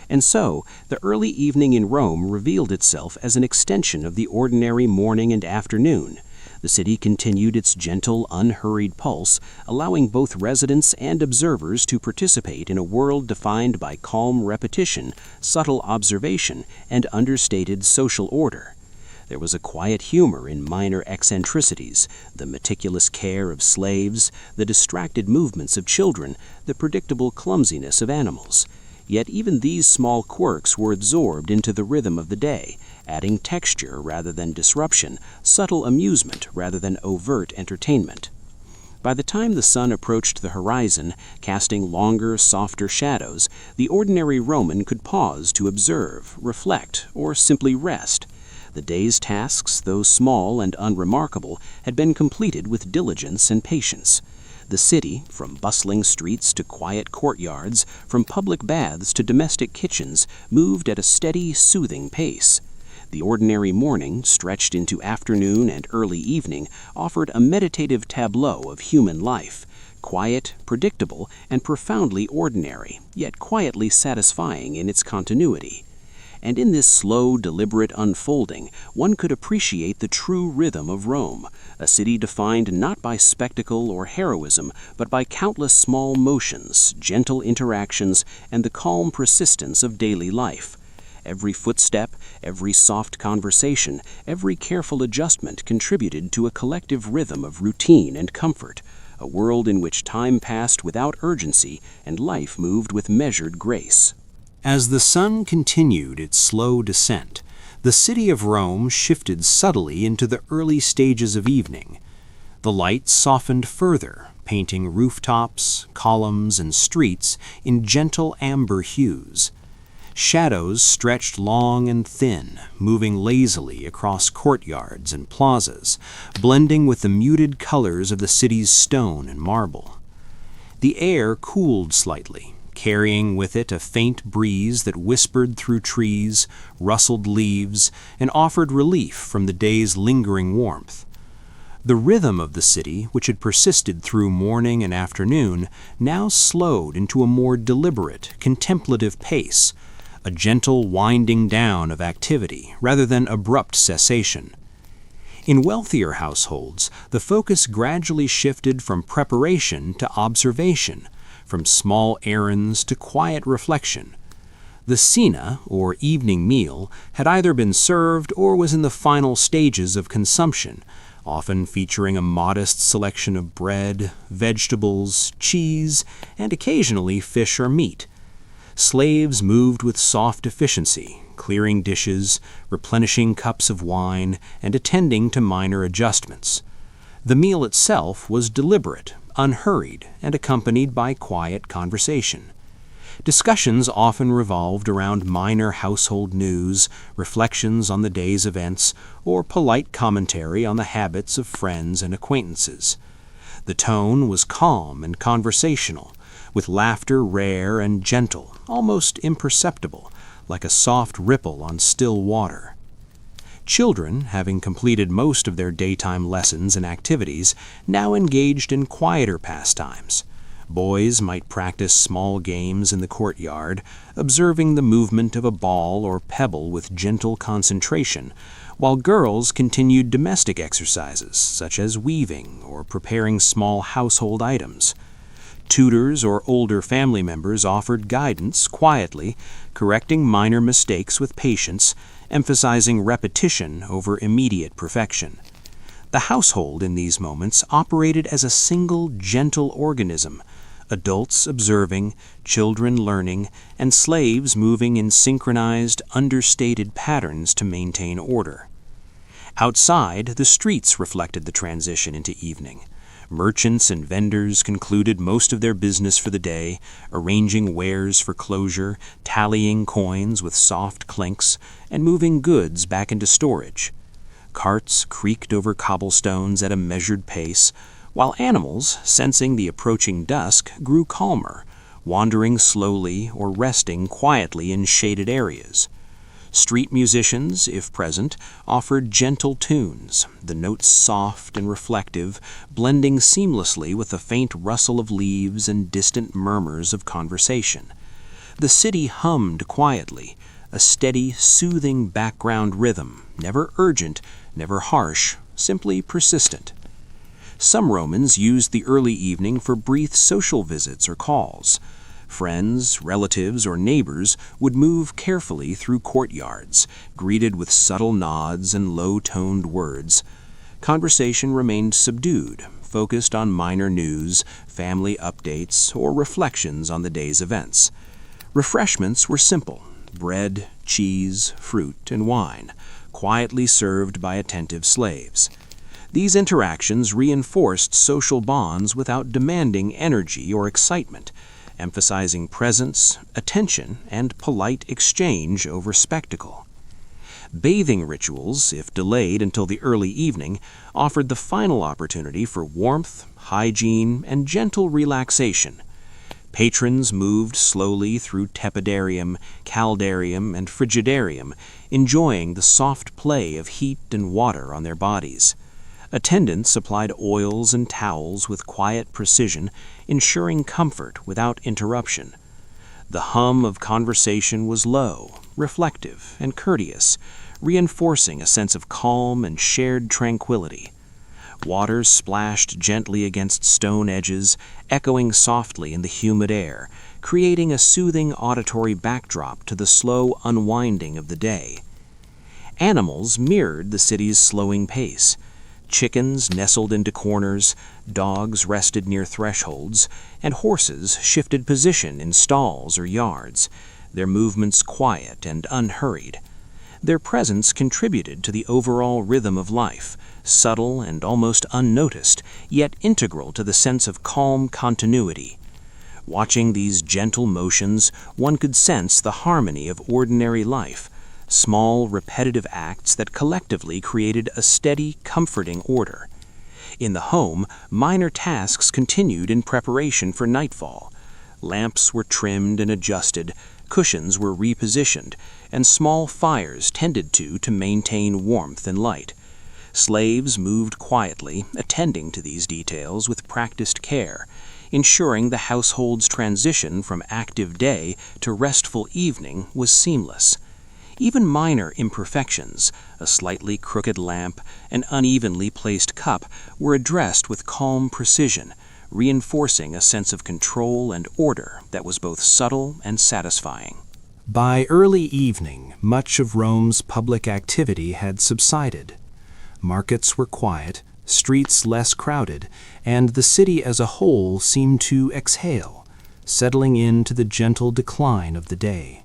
And so, the early evening in Rome revealed itself as an extension of the ordinary morning and afternoon. The city continued its gentle, unhurried pulse, allowing both residents and observers to participate in a world defined by calm repetition, subtle observation, and understated social order. There was a quiet humor in minor eccentricities, the meticulous care of slaves, the distracted movements of children, the predictable clumsiness of animals. Yet even these small quirks were absorbed into the rhythm of the day, adding texture rather than disruption, subtle amusement rather than overt entertainment. By the time the sun approached the horizon, casting longer, softer shadows, the ordinary Roman could pause to observe, reflect, or simply rest. The day's tasks, though small and unremarkable, had been completed with diligence and patience. The city, from bustling streets to quiet courtyards, from public baths to domestic kitchens, moved at a steady, soothing pace. The ordinary morning, stretched into afternoon and early evening, offered a meditative tableau of human life, quiet, predictable, and profoundly ordinary, yet quietly satisfying in its continuity. And in this slow, deliberate unfolding, one could appreciate the true rhythm of Rome, a city defined not by spectacle or heroism, but by countless small motions, gentle interactions, and the calm persistence of daily life. Every footstep, every soft conversation, every careful adjustment contributed to a collective rhythm of routine and comfort, a world in which time passed without urgency and life moved with measured grace. As the sun continued its slow descent, the city of Rome shifted subtly into the early stages of evening. The light softened further, painting rooftops, columns, and streets in gentle amber hues. Shadows stretched long and thin, moving lazily across courtyards and plazas, blending with the muted colors of the city's stone and marble. The air cooled slightly, carrying with it a faint breeze that whispered through trees, rustled leaves, and offered relief from the day's lingering warmth. The rhythm of the city, which had persisted through morning and afternoon, now slowed into a more deliberate, contemplative pace, a gentle winding down of activity rather than abrupt cessation. In wealthier households, the focus gradually shifted from preparation to observation, from small errands to quiet reflection. The cena, or evening meal, had either been served or was in the final stages of consumption, often featuring a modest selection of bread, vegetables, cheese, and occasionally fish or meat. Slaves moved with soft efficiency, clearing dishes, replenishing cups of wine, and attending to minor adjustments. The meal itself was deliberate, unhurried, and accompanied by quiet conversation. Discussions often revolved around minor household news, reflections on the day's events, or polite commentary on the habits of friends and acquaintances. The tone was calm and conversational, with laughter rare and gentle, almost imperceptible, like a soft ripple on still water. Children, having completed most of their daytime lessons and activities, now engaged in quieter pastimes. Boys might practice small games in the courtyard, observing the movement of a ball or pebble with gentle concentration, while girls continued domestic exercises such as weaving or preparing small household items. Tutors or older family members offered guidance quietly, correcting minor mistakes with patience, emphasizing repetition over immediate perfection. The household in these moments operated as a single gentle organism, adults observing, children learning, and slaves moving in synchronized, understated patterns to maintain order. Outside, the streets reflected the transition into evening. Merchants and vendors concluded most of their business for the day, arranging wares for closure, tallying coins with soft clinks, and moving goods back into storage. Carts creaked over cobblestones at a measured pace, while animals, sensing the approaching dusk, grew calmer, wandering slowly or resting quietly in shaded areas. Street musicians, if present, offered gentle tunes, the notes soft and reflective, blending seamlessly with the faint rustle of leaves and distant murmurs of conversation. The city hummed quietly, a steady, soothing background rhythm, never urgent, never harsh, simply persistent. Some Romans used the early evening for brief social visits or calls. Friends, relatives, or neighbors would move carefully through courtyards, greeted with subtle nods and low-toned words. Conversation remained subdued, focused on minor news, family updates, or reflections on the day's events. Refreshments were simple: bread, cheese, fruit, and wine, quietly served by attentive slaves. These interactions reinforced social bonds without demanding energy or excitement, emphasizing presence, attention, and polite exchange over spectacle. Bathing rituals, if delayed until the early evening, offered the final opportunity for warmth, hygiene, and gentle relaxation. Patrons moved slowly through tepidarium, caldarium, and frigidarium, enjoying the soft play of heat and water on their bodies. Attendants applied oils and towels with quiet precision, ensuring comfort without interruption. The hum of conversation was low, reflective, and courteous, reinforcing a sense of calm and shared tranquility. Water splashed gently against stone edges, echoing softly in the humid air, creating a soothing auditory backdrop to the slow unwinding of the day. Animals mirrored the city's slowing pace. Chickens nestled into corners, dogs rested near thresholds, and horses shifted position in stalls or yards, their movements quiet and unhurried. Their presence contributed to the overall rhythm of life, subtle and almost unnoticed, yet integral to the sense of calm continuity. Watching these gentle motions, one could sense the harmony of ordinary life, small, repetitive acts that collectively created a steady, comforting order. In the home, minor tasks continued in preparation for nightfall. Lamps were trimmed and adjusted, cushions were repositioned, and small fires tended to maintain warmth and light. Slaves moved quietly, attending to these details with practiced care, ensuring the household's transition from active day to restful evening was seamless. Even minor imperfections, a slightly crooked lamp, an unevenly placed cup, were addressed with calm precision, reinforcing a sense of control and order that was both subtle and satisfying. By early evening, much of Rome's public activity had subsided. Markets were quiet, streets less crowded, and the city as a whole seemed to exhale, settling into the gentle decline of the day.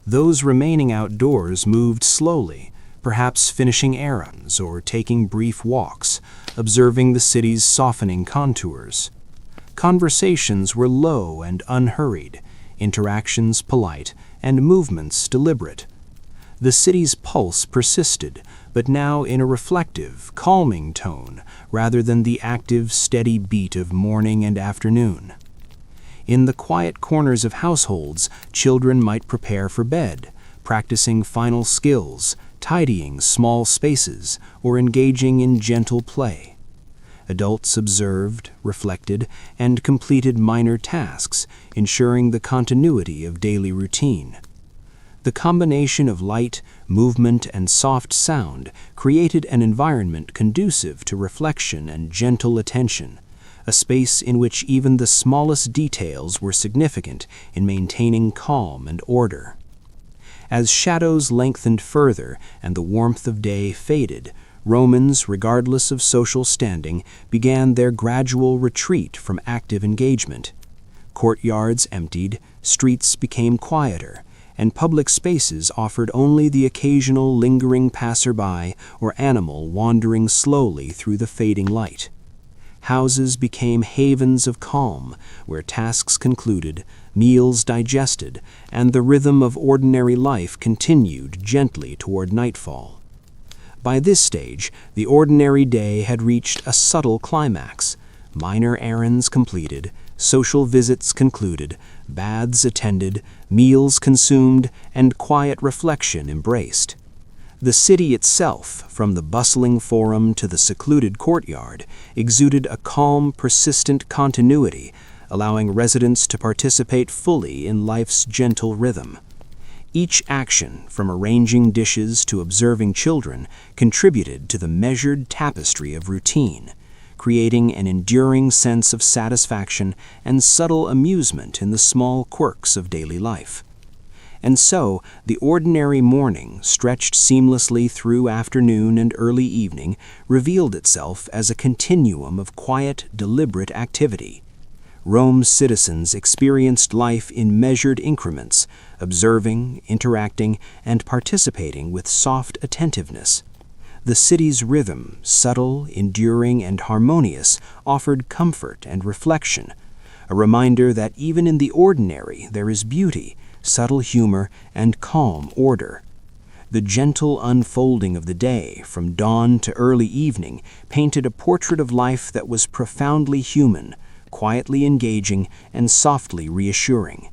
Those remaining outdoors moved slowly, perhaps finishing errands or taking brief walks, observing the city's softening contours. Conversations were low and unhurried, interactions polite, and movements deliberate. The city's pulse persisted, but now in a reflective, calming tone rather than the active, steady beat of morning and afternoon. In the quiet corners of households, children might prepare for bed, practicing final skills, tidying small spaces, or engaging in gentle play. Adults observed, reflected, and completed minor tasks, ensuring the continuity of daily routine. The combination of light, movement, and soft sound created an environment conducive to reflection and gentle attention, a space in which even the smallest details were significant in maintaining calm and order. As shadows lengthened further and the warmth of day faded, Romans, regardless of social standing, began their gradual retreat from active engagement. Courtyards emptied, streets became quieter, and public spaces offered only the occasional lingering passerby or animal wandering slowly through the fading light. Houses became havens of calm, where tasks concluded, meals digested, and the rhythm of ordinary life continued gently toward nightfall. By this stage, the ordinary day had reached a subtle climax. Minor errands completed, social visits concluded, baths attended, meals consumed, and quiet reflection embraced. The city itself, from the bustling forum to the secluded courtyard, exuded a calm, persistent continuity, allowing residents to participate fully in life's gentle rhythm. Each action, from arranging dishes to observing children, contributed to the measured tapestry of routine, creating an enduring sense of satisfaction and subtle amusement in the small quirks of daily life. And so, the ordinary morning, stretched seamlessly through afternoon and early evening, revealed itself as a continuum of quiet, deliberate activity. Rome's citizens experienced life in measured increments, observing, interacting, and participating with soft attentiveness. The city's rhythm, subtle, enduring, and harmonious, offered comfort and reflection, a reminder that even in the ordinary there is beauty, subtle humor, and calm order. The gentle unfolding of the day, from dawn to early evening, painted a portrait of life that was profoundly human, quietly engaging, and softly reassuring.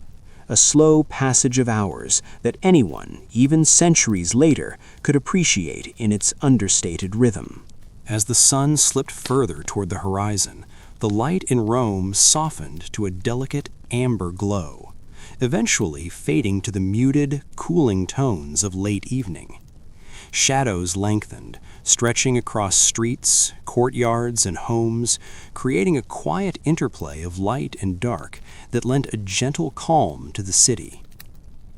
A slow passage of hours that anyone, even centuries later, could appreciate in its understated rhythm. As the sun slipped further toward the horizon, the light in Rome softened to a delicate amber glow, eventually fading to the muted, cooling tones of late evening. Shadows lengthened, stretching across streets, courtyards, and homes, creating a quiet interplay of light and dark that lent a gentle calm to the city.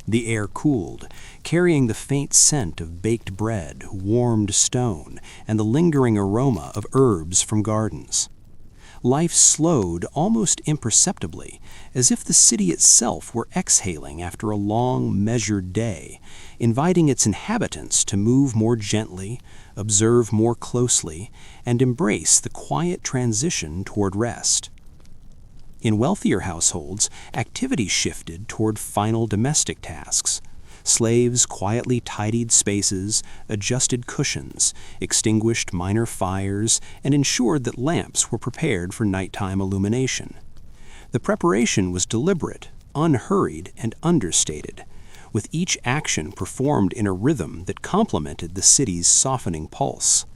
The air cooled, carrying the faint scent of baked bread, warmed stone, and the lingering aroma of herbs from gardens. Life slowed almost imperceptibly, as if the city itself were exhaling after a long, measured day, inviting its inhabitants to move more gently, observe more closely, and embrace the quiet transition toward rest. In wealthier households, activity shifted toward final domestic tasks. Slaves quietly tidied spaces, adjusted cushions, extinguished minor fires, and ensured that lamps were prepared for nighttime illumination. The preparation was deliberate, unhurried, and understated, with each action performed in a rhythm that complemented the city's softening pulse.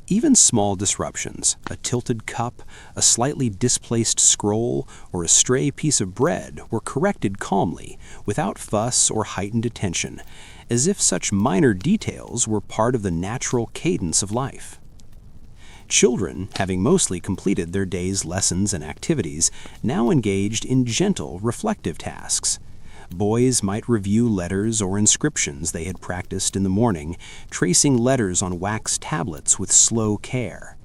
Even small disruptions, a tilted cup, a slightly displaced scroll, or a stray piece of bread, were corrected calmly, without fuss or heightened attention, as if such minor details were part of the natural cadence of life. Children, having mostly completed their day's lessons and activities, now engaged in gentle, reflective tasks. Boys might review letters or inscriptions they had practiced in the morning, tracing letters on wax tablets with slow care,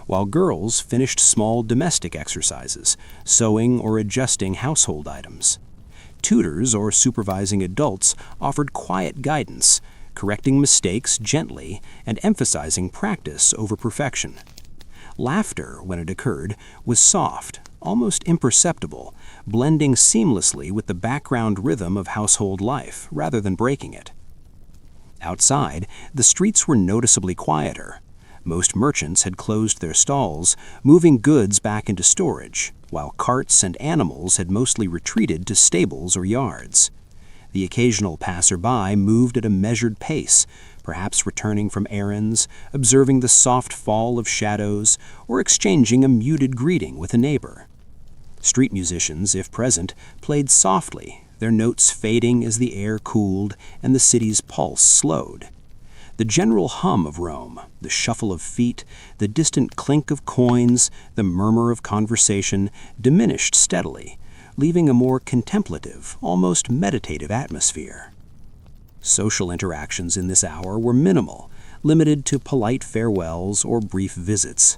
while girls finished small domestic exercises, sewing or adjusting household items. Tutors or supervising adults offered quiet guidance, correcting mistakes gently and emphasizing practice over perfection. Laughter, when it occurred, was soft, almost imperceptible, blending seamlessly with the background rhythm of household life rather than breaking it. Outside, the streets were noticeably quieter. Most merchants had closed their stalls, moving goods back into storage, while carts and animals had mostly retreated to stables or yards. The occasional passer-by moved at a measured pace, perhaps returning from errands, observing the soft fall of shadows, or exchanging a muted greeting with a neighbor. Street musicians, if present, played softly, their notes fading as the air cooled and the city's pulse slowed. The general hum of Rome, the shuffle of feet, the distant clink of coins, the murmur of conversation, diminished steadily, leaving a more contemplative, almost meditative atmosphere. Social interactions in this hour were minimal, limited to polite farewells or brief visits.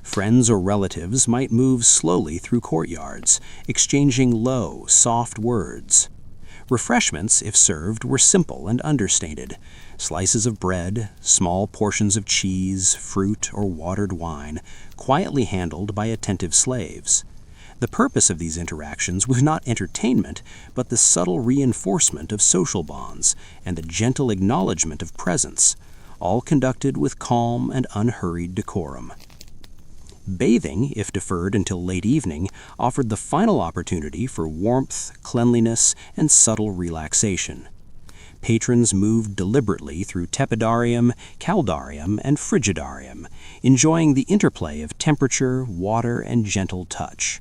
Friends or relatives might move slowly through courtyards, exchanging low, soft words. Refreshments, if served, were simple and understated. Slices of bread, small portions of cheese, fruit, or watered wine, quietly handled by attentive slaves. The purpose of these interactions was not entertainment, but the subtle reinforcement of social bonds and the gentle acknowledgement of presence, all conducted with calm and unhurried decorum. Bathing, if deferred until late evening, offered the final opportunity for warmth, cleanliness, and subtle relaxation. Patrons moved deliberately through tepidarium, caldarium, and frigidarium, enjoying the interplay of temperature, water, and gentle touch.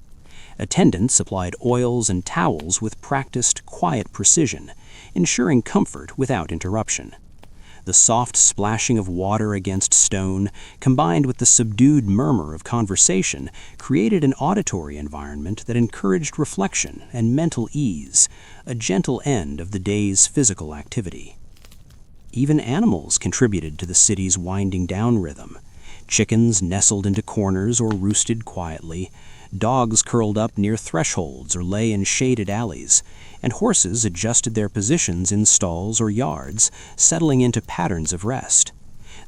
Attendants applied oils and towels with practiced, quiet precision, ensuring comfort without interruption. The soft splashing of water against stone, combined with the subdued murmur of conversation, created an auditory environment that encouraged reflection and mental ease, a gentle end of the day's physical activity. Even animals contributed to the city's winding down rhythm. Chickens nestled into corners or roosted quietly, dogs curled up near thresholds or lay in shaded alleys, and horses adjusted their positions in stalls or yards, settling into patterns of rest.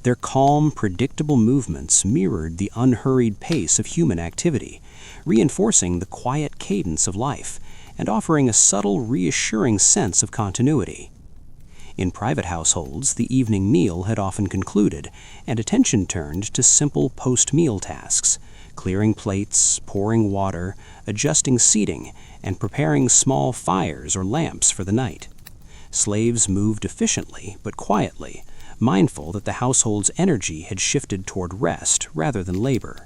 Their calm, predictable movements mirrored the unhurried pace of human activity, reinforcing the quiet cadence of life and offering a subtle, reassuring sense of continuity. In private households, the evening meal had often concluded, and attention turned to simple post-meal tasks, clearing plates, pouring water, adjusting seating, and preparing small fires or lamps for the night. Slaves moved efficiently but quietly, mindful that the household's energy had shifted toward rest rather than labor.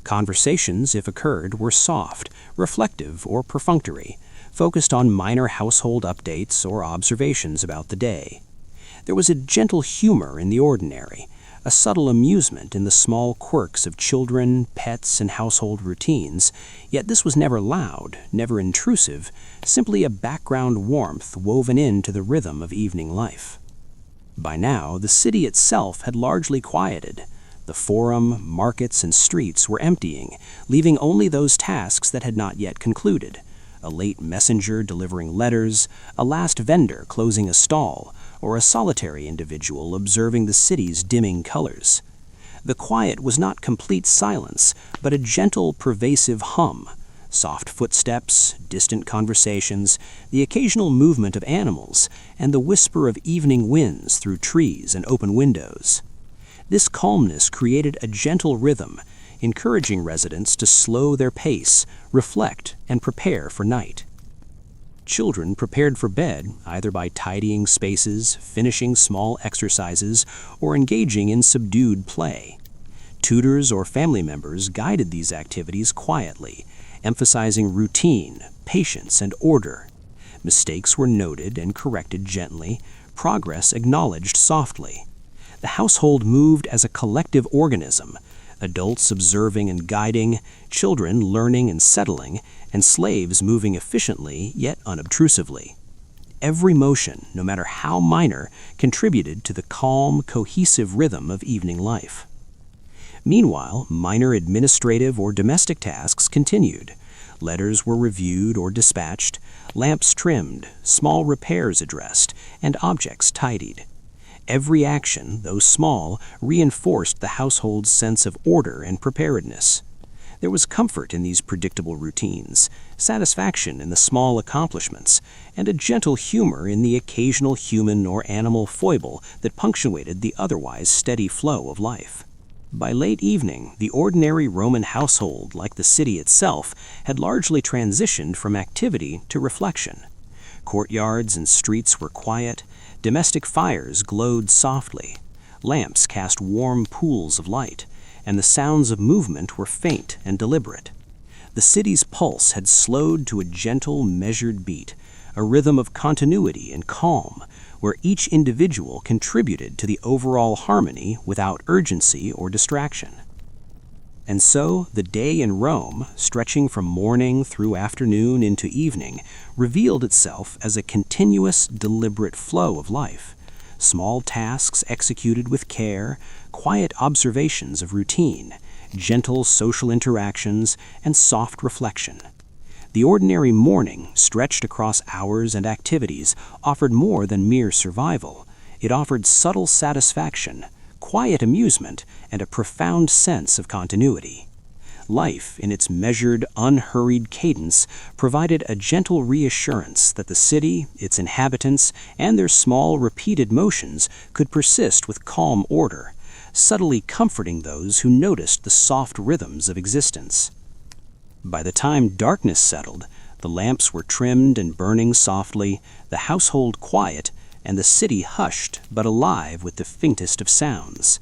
Conversations, if occurred, were soft, reflective, or perfunctory, focused on minor household updates or observations about the day. There was a gentle humor in the ordinary, a subtle amusement in the small quirks of children, pets, and household routines, yet this was never loud, never intrusive, simply a background warmth woven into the rhythm of evening life. By now, the city itself had largely quieted. The forum, markets, and streets were emptying, leaving only those tasks that had not yet concluded. A late messenger delivering letters, a last vendor closing a stall, or a solitary individual observing the city's dimming colors. The quiet was not complete silence, but a gentle, pervasive hum. Soft footsteps, distant conversations, the occasional movement of animals, and the whisper of evening winds through trees and open windows. This calmness created a gentle rhythm, encouraging residents to slow their pace, reflect, and prepare for night. Children prepared for bed either by tidying spaces, finishing small exercises, or engaging in subdued play. Tutors or family members guided these activities quietly, emphasizing routine, patience, and order. Mistakes were noted and corrected gently, progress acknowledged softly. The household moved as a collective organism, adults observing and guiding, children learning and settling, and slaves moving efficiently yet unobtrusively. Every motion, no matter how minor, contributed to the calm, cohesive rhythm of evening life. Meanwhile, minor administrative or domestic tasks continued. Letters were reviewed or dispatched, lamps trimmed, small repairs addressed, and objects tidied. Every action, though small, reinforced the household's sense of order and preparedness. There was comfort in these predictable routines, satisfaction in the small accomplishments, and a gentle humor in the occasional human or animal foible that punctuated the otherwise steady flow of life. By late evening, the ordinary Roman household, like the city itself, had largely transitioned from activity to reflection. Courtyards and streets were quiet, domestic fires glowed softly, lamps cast warm pools of light, and the sounds of movement were faint and deliberate. The city's pulse had slowed to a gentle, measured beat, a rhythm of continuity and calm, where each individual contributed to the overall harmony without urgency or distraction. And so, the day in Rome, stretching from morning through afternoon into evening, revealed itself as a continuous, deliberate flow of life. Small tasks executed with care, quiet observations of routine, gentle social interactions, and soft reflection. The ordinary morning, stretched across hours and activities, offered more than mere survival. It offered subtle satisfaction, quiet amusement, and a profound sense of continuity. Life, in its measured, unhurried cadence, provided a gentle reassurance that the city, its inhabitants, and their small, repeated motions could persist with calm order, subtly comforting those who noticed the soft rhythms of existence. By the time darkness settled, the lamps were trimmed and burning softly, the household quiet, and the city hushed but alive with the faintest of sounds.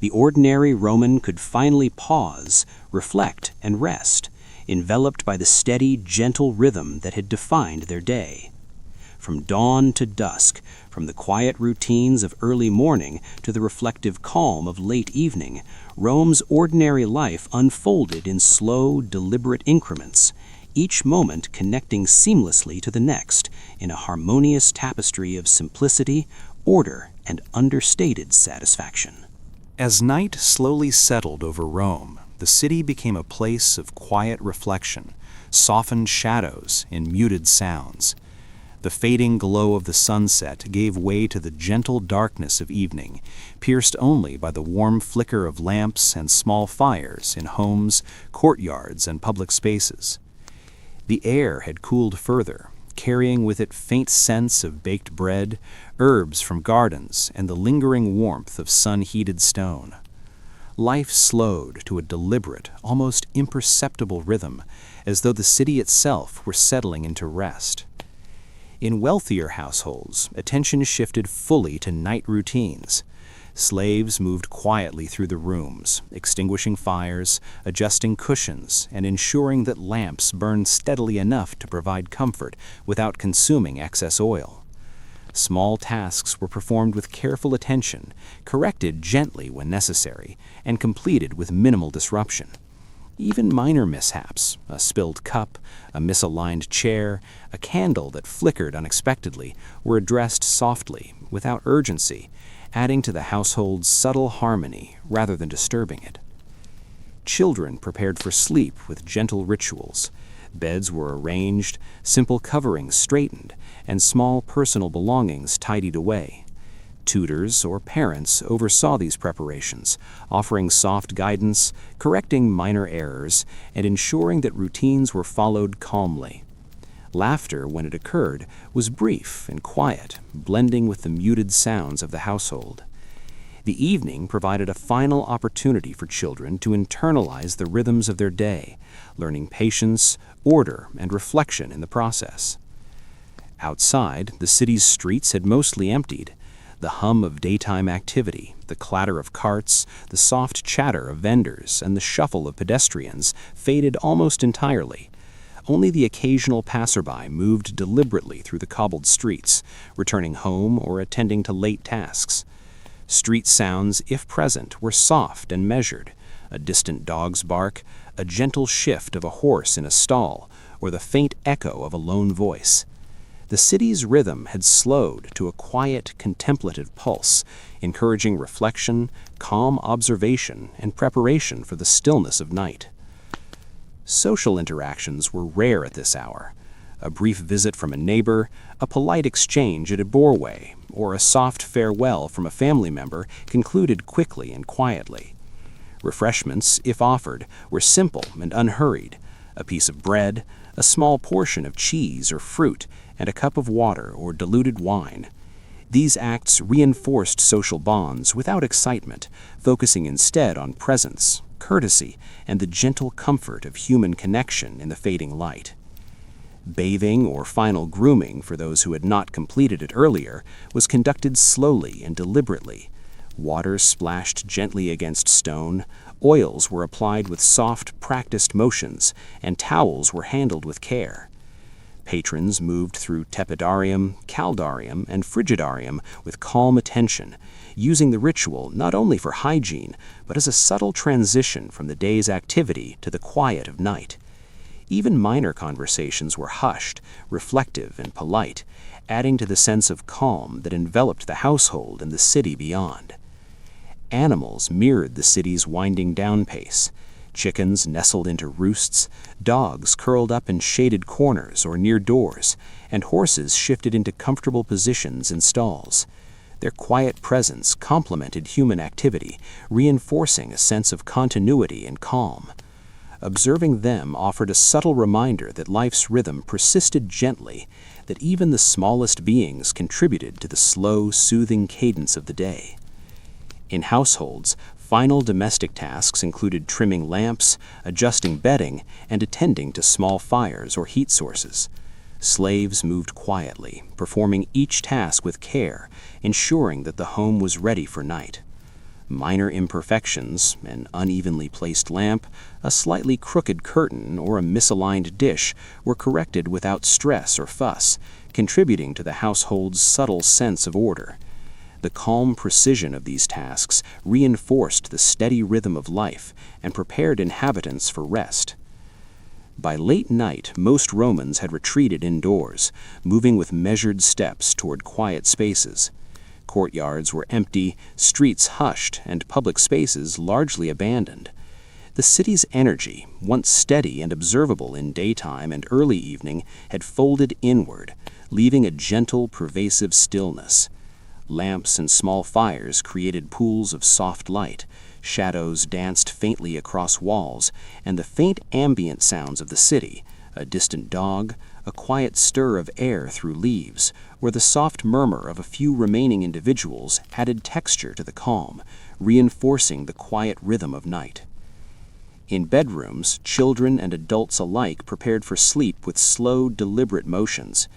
The ordinary Roman could finally pause, reflect, and rest, enveloped by the steady, gentle rhythm that had defined their day. From dawn to dusk, from the quiet routines of early morning to the reflective calm of late evening, Rome's ordinary life unfolded in slow, deliberate increments, each moment connecting seamlessly to the next in a harmonious tapestry of simplicity, order, and understated satisfaction. As night slowly settled over Rome, the city became a place of quiet reflection, softened shadows, and muted sounds. The fading glow of the sunset gave way to the gentle darkness of evening, pierced only by the warm flicker of lamps and small fires in homes, courtyards, and public spaces. The air had cooled further, carrying with it faint scents of baked bread, herbs from gardens, and the lingering warmth of sun-heated stone. Life slowed to a deliberate, almost imperceptible rhythm, as though the city itself were settling into rest. In wealthier households, attention shifted fully to night routines. Slaves moved quietly through the rooms, extinguishing fires, adjusting cushions, and ensuring that lamps burned steadily enough to provide comfort without consuming excess oil. Small tasks were performed with careful attention, corrected gently when necessary, and completed with minimal disruption. Even minor mishaps, a spilled cup, a misaligned chair, a candle that flickered unexpectedly, were addressed softly, without urgency, adding to the household's subtle harmony rather than disturbing it. Children prepared for sleep with gentle rituals. Beds were arranged, simple coverings straightened, and small personal belongings tidied away. Tutors or parents oversaw these preparations, offering soft guidance, correcting minor errors, and ensuring that routines were followed calmly. Laughter, when it occurred, was brief and quiet, blending with the muted sounds of the household. The evening provided a final opportunity for children to internalize the rhythms of their day, learning patience, order, and reflection in the process. Outside, the city's streets had mostly emptied. The hum of daytime activity, the clatter of carts, the soft chatter of vendors, and the shuffle of pedestrians faded almost entirely. Only the occasional passerby moved deliberately through the cobbled streets, returning home or attending to late tasks. Street sounds, if present, were soft and measured: a distant dog's bark, a gentle shift of a horse in a stall, or the faint echo of a lone voice. The city's rhythm had slowed to a quiet, contemplative pulse, encouraging reflection, calm observation, and preparation for the stillness of night. Social interactions were rare at this hour. A brief visit from a neighbor, a polite exchange at a doorway, or a soft farewell from a family member concluded quickly and quietly. Refreshments, if offered, were simple and unhurried: a piece of bread, a small portion of cheese or fruit, and a cup of water or diluted wine. These acts reinforced social bonds without excitement, focusing instead on presence, courtesy, and the gentle comfort of human connection in the fading light. Bathing or final grooming for those who had not completed it earlier was conducted slowly and deliberately. Water splashed gently against stone, oils were applied with soft, practiced motions, and towels were handled with care. Patrons moved through tepidarium, caldarium, and frigidarium with calm attention, using the ritual not only for hygiene, but as a subtle transition from the day's activity to the quiet of night. Even minor conversations were hushed, reflective, and polite, adding to the sense of calm that enveloped the household and the city beyond. Animals mirrored the city's winding down pace. Chickens nestled into roosts, dogs curled up in shaded corners or near doors, and horses shifted into comfortable positions in stalls. Their quiet presence complemented human activity, reinforcing a sense of continuity and calm. Observing them offered a subtle reminder that life's rhythm persisted gently, that even the smallest beings contributed to the slow, soothing cadence of the day. In households, final domestic tasks included trimming lamps, adjusting bedding, and attending to small fires or heat sources. Slaves moved quietly, performing each task with care, ensuring that the home was ready for night. Minor imperfections, an unevenly placed lamp, a slightly crooked curtain, or a misaligned dish, were corrected without stress or fuss, contributing to the household's subtle sense of order. The calm precision of these tasks reinforced the steady rhythm of life and prepared inhabitants for rest. By late night, most Romans had retreated indoors, moving with measured steps toward quiet spaces. Courtyards were empty, streets hushed, and public spaces largely abandoned. The city's energy, once steady and observable in daytime and early evening, had folded inward, leaving a gentle, pervasive stillness. Lamps and small fires created pools of soft light, shadows danced faintly across walls, and the faint ambient sounds of the city, a distant dog, a quiet stir of air through leaves, or the soft murmur of a few remaining individuals added texture to the calm, reinforcing the quiet rhythm of night. In bedrooms, children and adults alike prepared for sleep with slow, deliberate motions.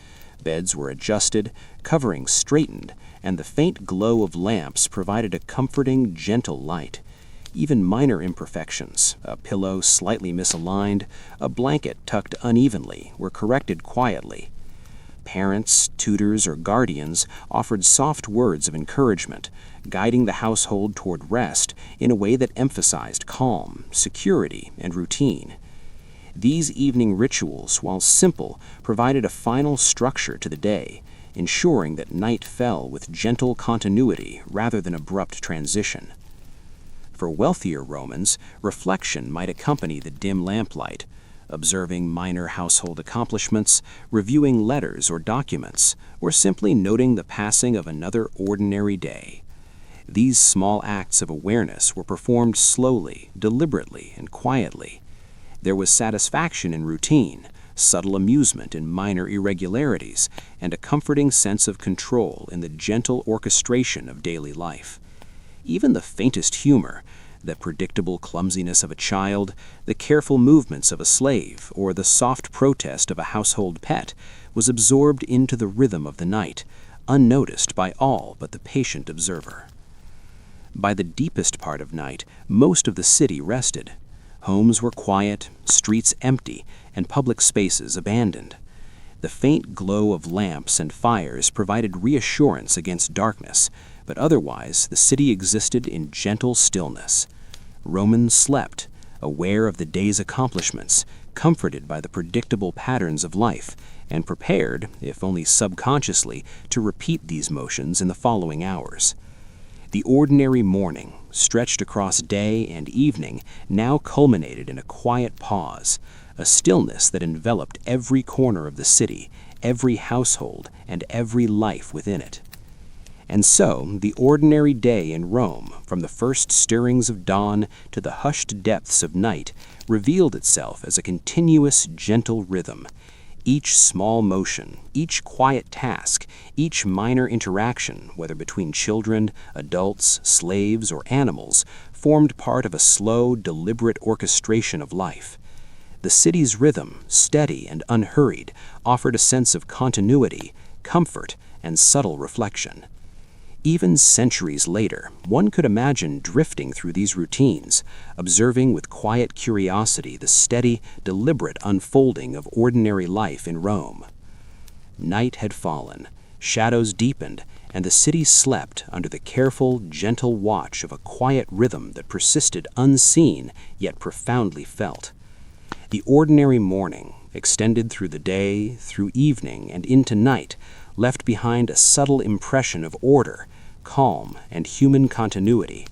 Beds were adjusted, coverings straightened, and the faint glow of lamps provided a comforting, gentle light. Even minor imperfections, a pillow slightly misaligned, a blanket tucked unevenly, were corrected quietly. Parents, tutors, or guardians offered soft words of encouragement, guiding the household toward rest in a way that emphasized calm, security, and routine. These evening rituals, while simple, provided a final structure to the day, ensuring that night fell with gentle continuity rather than abrupt transition. For wealthier Romans, reflection might accompany the dim lamplight, observing minor household accomplishments, reviewing letters or documents, or simply noting the passing of another ordinary day. These small acts of awareness were performed slowly, deliberately, and quietly. There was satisfaction in routine, subtle amusement in minor irregularities, and a comforting sense of control in the gentle orchestration of daily life. Even the faintest humor, the predictable clumsiness of a child, the careful movements of a slave, or the soft protest of a household pet, was absorbed into the rhythm of the night, unnoticed by all but the patient observer. By the deepest part of night, most of the city rested. Homes were quiet, streets empty, and public spaces abandoned. The faint glow of lamps and fires provided reassurance against darkness, but otherwise the city existed in gentle stillness. Romans slept, aware of the day's accomplishments, comforted by the predictable patterns of life, and prepared, if only subconsciously, to repeat these motions in the following hours. The ordinary morning, stretched across day and evening, now culminated in a quiet pause, a stillness that enveloped every corner of the city, every household, and every life within it. And so, the ordinary day in Rome, from the first stirrings of dawn to the hushed depths of night, revealed itself as a continuous, gentle rhythm. Each small motion, each quiet task, each minor interaction, whether between children, adults, slaves, or animals, formed part of a slow, deliberate orchestration of life. The city's rhythm, steady and unhurried, offered a sense of continuity, comfort, and subtle reflection. Even centuries later, one could imagine drifting through these routines, observing with quiet curiosity the steady, deliberate unfolding of ordinary life in Rome. Night had fallen, shadows deepened, and the city slept under the careful, gentle watch of a quiet rhythm that persisted unseen yet profoundly felt. The ordinary morning, extended through the day, through evening, and into night, left behind a subtle impression of order, calm, and human continuity,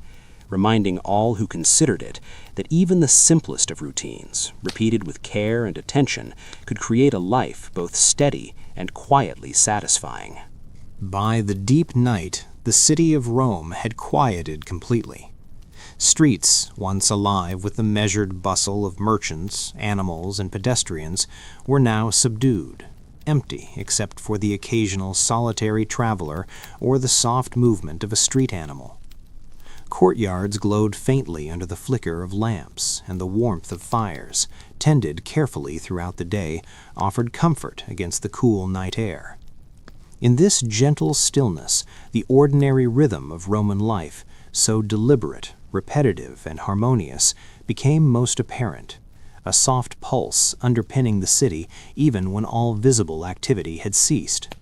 reminding all who considered it that even the simplest of routines, repeated with care and attention, could create a life both steady and quietly satisfying. By the deep night, the city of Rome had quieted completely. Streets, once alive with the measured bustle of merchants, animals, and pedestrians, were now subdued, empty except for the occasional solitary traveler or the soft movement of a street animal. Courtyards glowed faintly under the flicker of lamps, and the warmth of fires, tended carefully throughout the day, offered comfort against the cool night air. In this gentle stillness, the ordinary rhythm of Roman life, so deliberate, repetitive, and harmonious, became most apparent, a soft pulse underpinning the city even when all visible activity had ceased.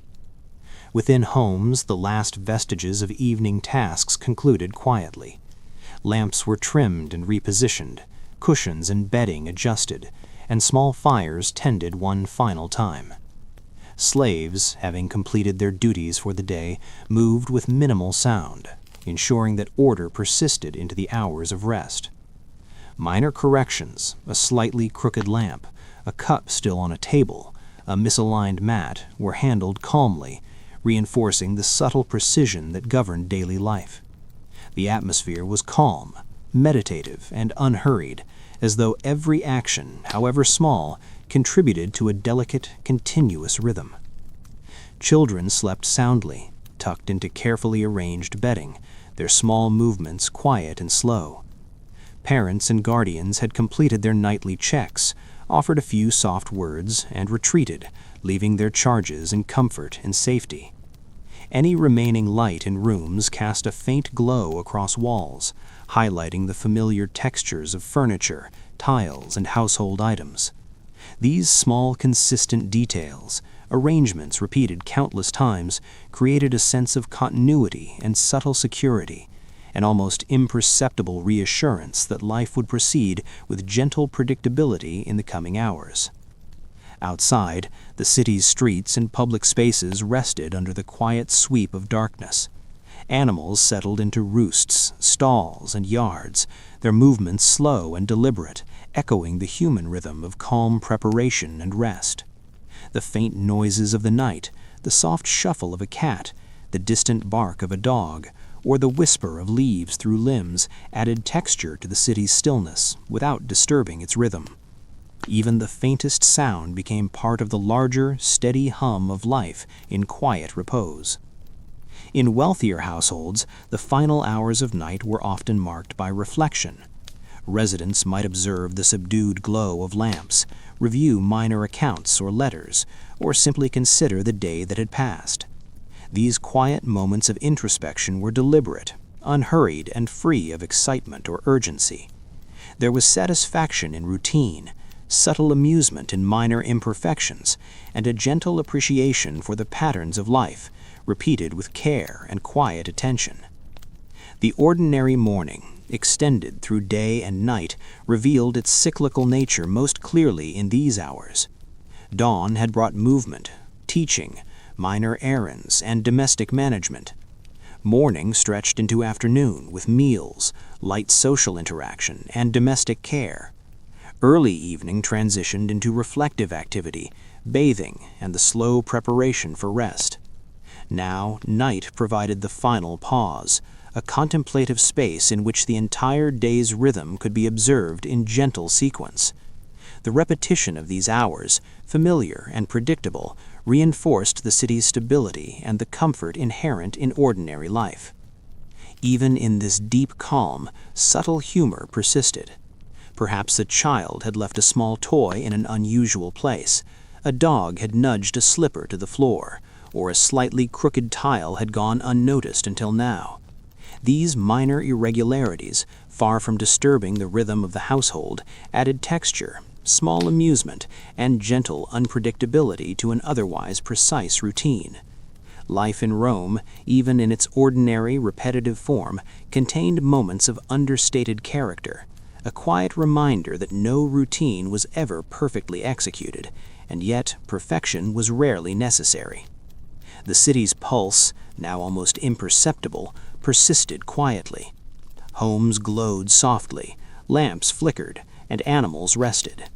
Within homes, the last vestiges of evening tasks concluded quietly. Lamps were trimmed and repositioned, cushions and bedding adjusted, and small fires tended one final time. Slaves, having completed their duties for the day, moved with minimal sound, ensuring that order persisted into the hours of rest. Minor corrections, a slightly crooked lamp, a cup still on a table, a misaligned mat, were handled calmly, reinforcing the subtle precision that governed daily life. The atmosphere was calm, meditative, and unhurried, as though every action, however small, contributed to a delicate, continuous rhythm. Children slept soundly, tucked into carefully arranged bedding, their small movements quiet and slow. Parents and guardians had completed their nightly checks, offered a few soft words, and retreated, leaving their charges in comfort and safety. Any remaining light in rooms cast a faint glow across walls, highlighting the familiar textures of furniture, tiles, and household items. These small, consistent details, arrangements repeated countless times, created a sense of continuity and subtle security, an almost imperceptible reassurance that life would proceed with gentle predictability in the coming hours. Outside, the city's streets and public spaces rested under the quiet sweep of darkness. Animals settled into roosts, stalls, and yards, their movements slow and deliberate, echoing the human rhythm of calm preparation and rest. The faint noises of the night, the soft shuffle of a cat, the distant bark of a dog, or the whisper of leaves through limbs added texture to the city's stillness without disturbing its rhythm. Even the faintest sound became part of the larger, steady hum of life in quiet repose. In wealthier households, the final hours of night were often marked by reflection. Residents might observe the subdued glow of lamps, review minor accounts or letters, or simply consider the day that had passed. These quiet moments of introspection were deliberate, unhurried, and free of excitement or urgency. There was satisfaction in routine, subtle amusement in minor imperfections, and a gentle appreciation for the patterns of life, repeated with care and quiet attention. The ordinary morning, extended through day and night, revealed its cyclical nature most clearly in these hours. Dawn had brought movement, teaching, minor errands, and domestic management. Morning stretched into afternoon with meals, light social interaction, and domestic care. Early evening transitioned into reflective activity, bathing, and the slow preparation for rest. Now, night provided the final pause, a contemplative space in which the entire day's rhythm could be observed in gentle sequence. The repetition of these hours, familiar and predictable, reinforced the city's stability and the comfort inherent in ordinary life. Even in this deep calm, subtle humor persisted. Perhaps a child had left a small toy in an unusual place, a dog had nudged a slipper to the floor, or a slightly crooked tile had gone unnoticed until now. These minor irregularities, far from disturbing the rhythm of the household, added texture, small amusement, and gentle unpredictability to an otherwise precise routine. Life in Rome, even in its ordinary, repetitive form, contained moments of understated character, a quiet reminder that no routine was ever perfectly executed, and yet perfection was rarely necessary. The city's pulse, now almost imperceptible, persisted quietly. Homes glowed softly, lamps flickered, and animals rested.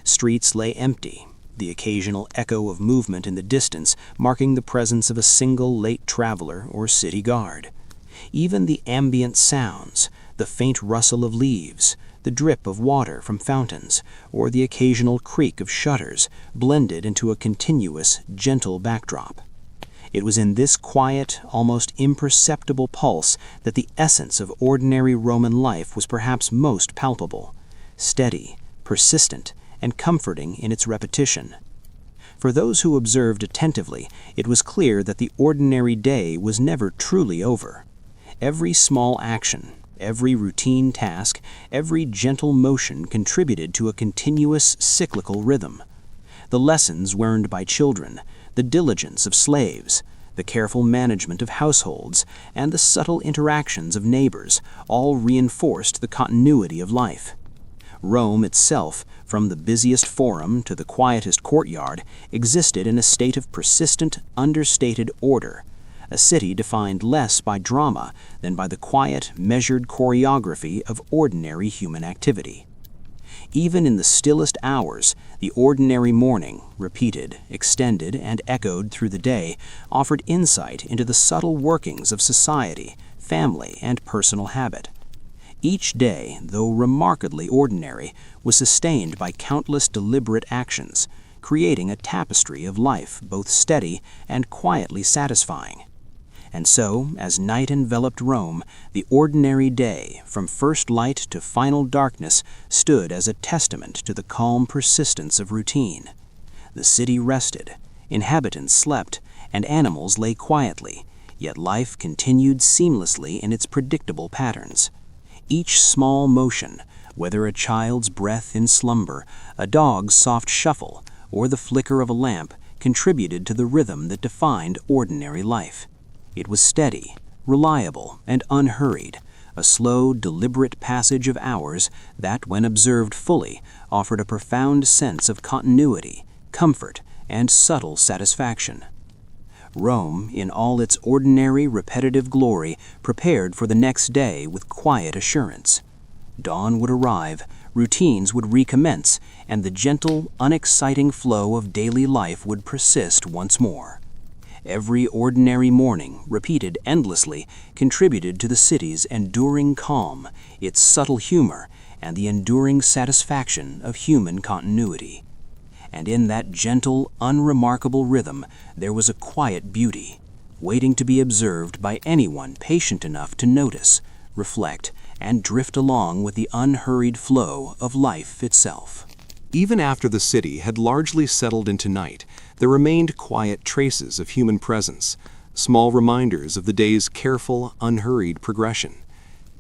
Streets lay empty, the occasional echo of movement in the distance marking the presence of a single late traveler or city guard. Even the ambient sounds, the faint rustle of leaves, the drip of water from fountains, or the occasional creak of shutters, blended into a continuous, gentle backdrop. It was in this quiet, almost imperceptible pulse that the essence of ordinary Roman life was perhaps most palpable, steady, persistent, and comforting in its repetition. For those who observed attentively, it was clear that the ordinary day was never truly over. Every small action, every routine task, every gentle motion contributed to a continuous cyclical rhythm. The lessons learned by children, the diligence of slaves, the careful management of households, and the subtle interactions of neighbors all reinforced the continuity of life. Rome itself, from the busiest forum to the quietest courtyard, existed in a state of persistent, understated order, a city defined less by drama than by the quiet, measured choreography of ordinary human activity. Even in the stillest hours, the ordinary morning, repeated, extended, and echoed through the day, offered insight into the subtle workings of society, family, and personal habit. Each day, though remarkably ordinary, was sustained by countless deliberate actions, creating a tapestry of life both steady and quietly satisfying. And so, as night enveloped Rome, the ordinary day, from first light to final darkness, stood as a testament to the calm persistence of routine. The city rested, inhabitants slept, and animals lay quietly, yet life continued seamlessly in its predictable patterns. Each small motion, whether a child's breath in slumber, a dog's soft shuffle, or the flicker of a lamp, contributed to the rhythm that defined ordinary life. It was steady, reliable, and unhurried, a slow, deliberate passage of hours that, when observed fully, offered a profound sense of continuity, comfort, and subtle satisfaction. Rome, in all its ordinary, repetitive glory, prepared for the next day with quiet assurance. Dawn would arrive, routines would recommence, and the gentle, unexciting flow of daily life would persist once more. Every ordinary morning, repeated endlessly, contributed to the city's enduring calm, its subtle humor, and the enduring satisfaction of human continuity. And in that gentle, unremarkable rhythm, there was a quiet beauty, waiting to be observed by anyone patient enough to notice, reflect, and drift along with the unhurried flow of life itself. Even after the city had largely settled into night, there remained quiet traces of human presence, small reminders of the day's careful, unhurried progression.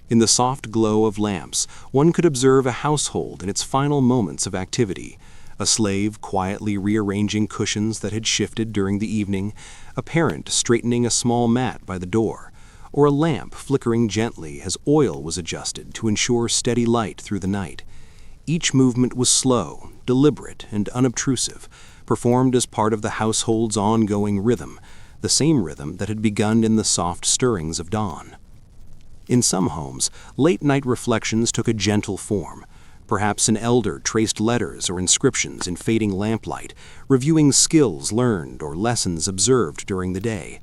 In the soft glow of lamps, one could observe a household in its final moments of activity, a slave quietly rearranging cushions that had shifted during the evening, a parent straightening a small mat by the door, or a lamp flickering gently as oil was adjusted to ensure steady light through the night. Each movement was slow, deliberate, and unobtrusive, performed as part of the household's ongoing rhythm, the same rhythm that had begun in the soft stirrings of dawn. In some homes, late-night reflections took a gentle form. Perhaps an elder traced letters or inscriptions in fading lamplight, reviewing skills learned or lessons observed during the day.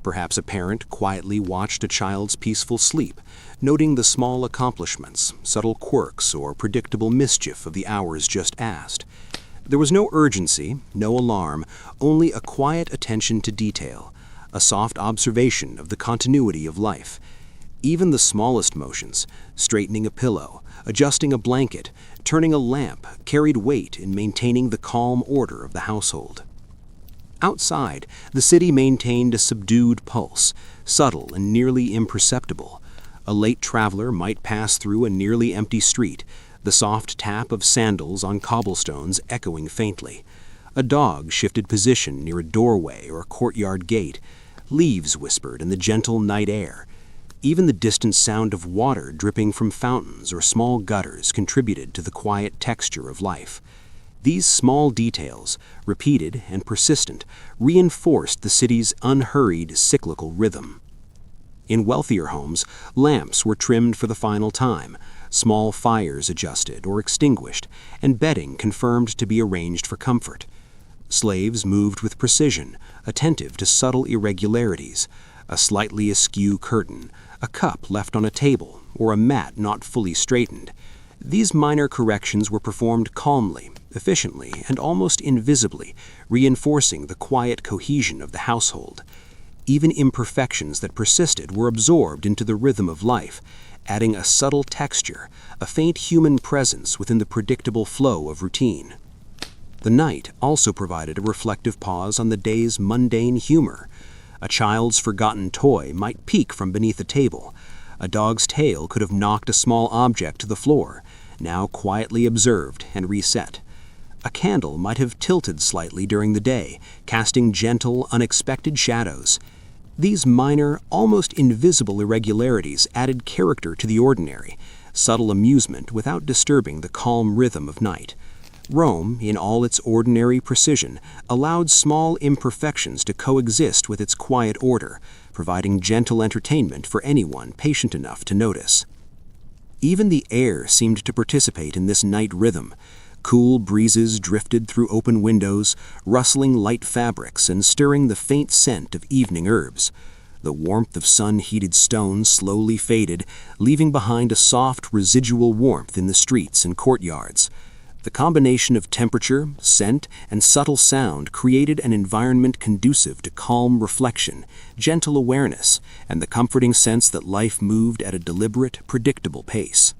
Perhaps a parent quietly watched a child's peaceful sleep, noting the small accomplishments, subtle quirks, or predictable mischief of the hours just passed. There was no urgency, no alarm, only a quiet attention to detail, a soft observation of the continuity of life. Even the smallest motions, straightening a pillow, adjusting a blanket, turning a lamp, carried weight in maintaining the calm order of the household. Outside, the city maintained a subdued pulse, subtle and nearly imperceptible. A late traveler might pass through a nearly empty street, the soft tap of sandals on cobblestones echoing faintly. A dog shifted position near a doorway or a courtyard gate. Leaves whispered in the gentle night air. Even the distant sound of water dripping from fountains or small gutters contributed to the quiet texture of life. These small details, repeated and persistent, reinforced the city's unhurried, cyclical rhythm. In wealthier homes, lamps were trimmed for the final time, small fires adjusted or extinguished, and bedding confirmed to be arranged for comfort. Slaves moved with precision, attentive to subtle irregularities, a slightly askew curtain, a cup left on a table, or a mat not fully straightened. These minor corrections were performed calmly, efficiently, and almost invisibly, reinforcing the quiet cohesion of the household. Even imperfections that persisted were absorbed into the rhythm of life, adding a subtle texture, a faint human presence within the predictable flow of routine. The night also provided a reflective pause on the day's mundane humor. A child's forgotten toy might peek from beneath a table. A dog's tail could have knocked a small object to the floor, now quietly observed and reset. A candle might have tilted slightly during the day, casting gentle, unexpected shadows. These minor, almost invisible irregularities added character to the ordinary, subtle amusement without disturbing the calm rhythm of night. Rome, in all its ordinary precision, allowed small imperfections to coexist with its quiet order, providing gentle entertainment for anyone patient enough to notice. Even the air seemed to participate in this night rhythm. Cool breezes drifted through open windows, rustling light fabrics and stirring the faint scent of evening herbs. The warmth of sun-heated stone slowly faded, leaving behind a soft, residual warmth in the streets and courtyards. The combination of temperature, scent, and subtle sound created an environment conducive to calm reflection, gentle awareness, and the comforting sense that life moved at a deliberate, predictable pace.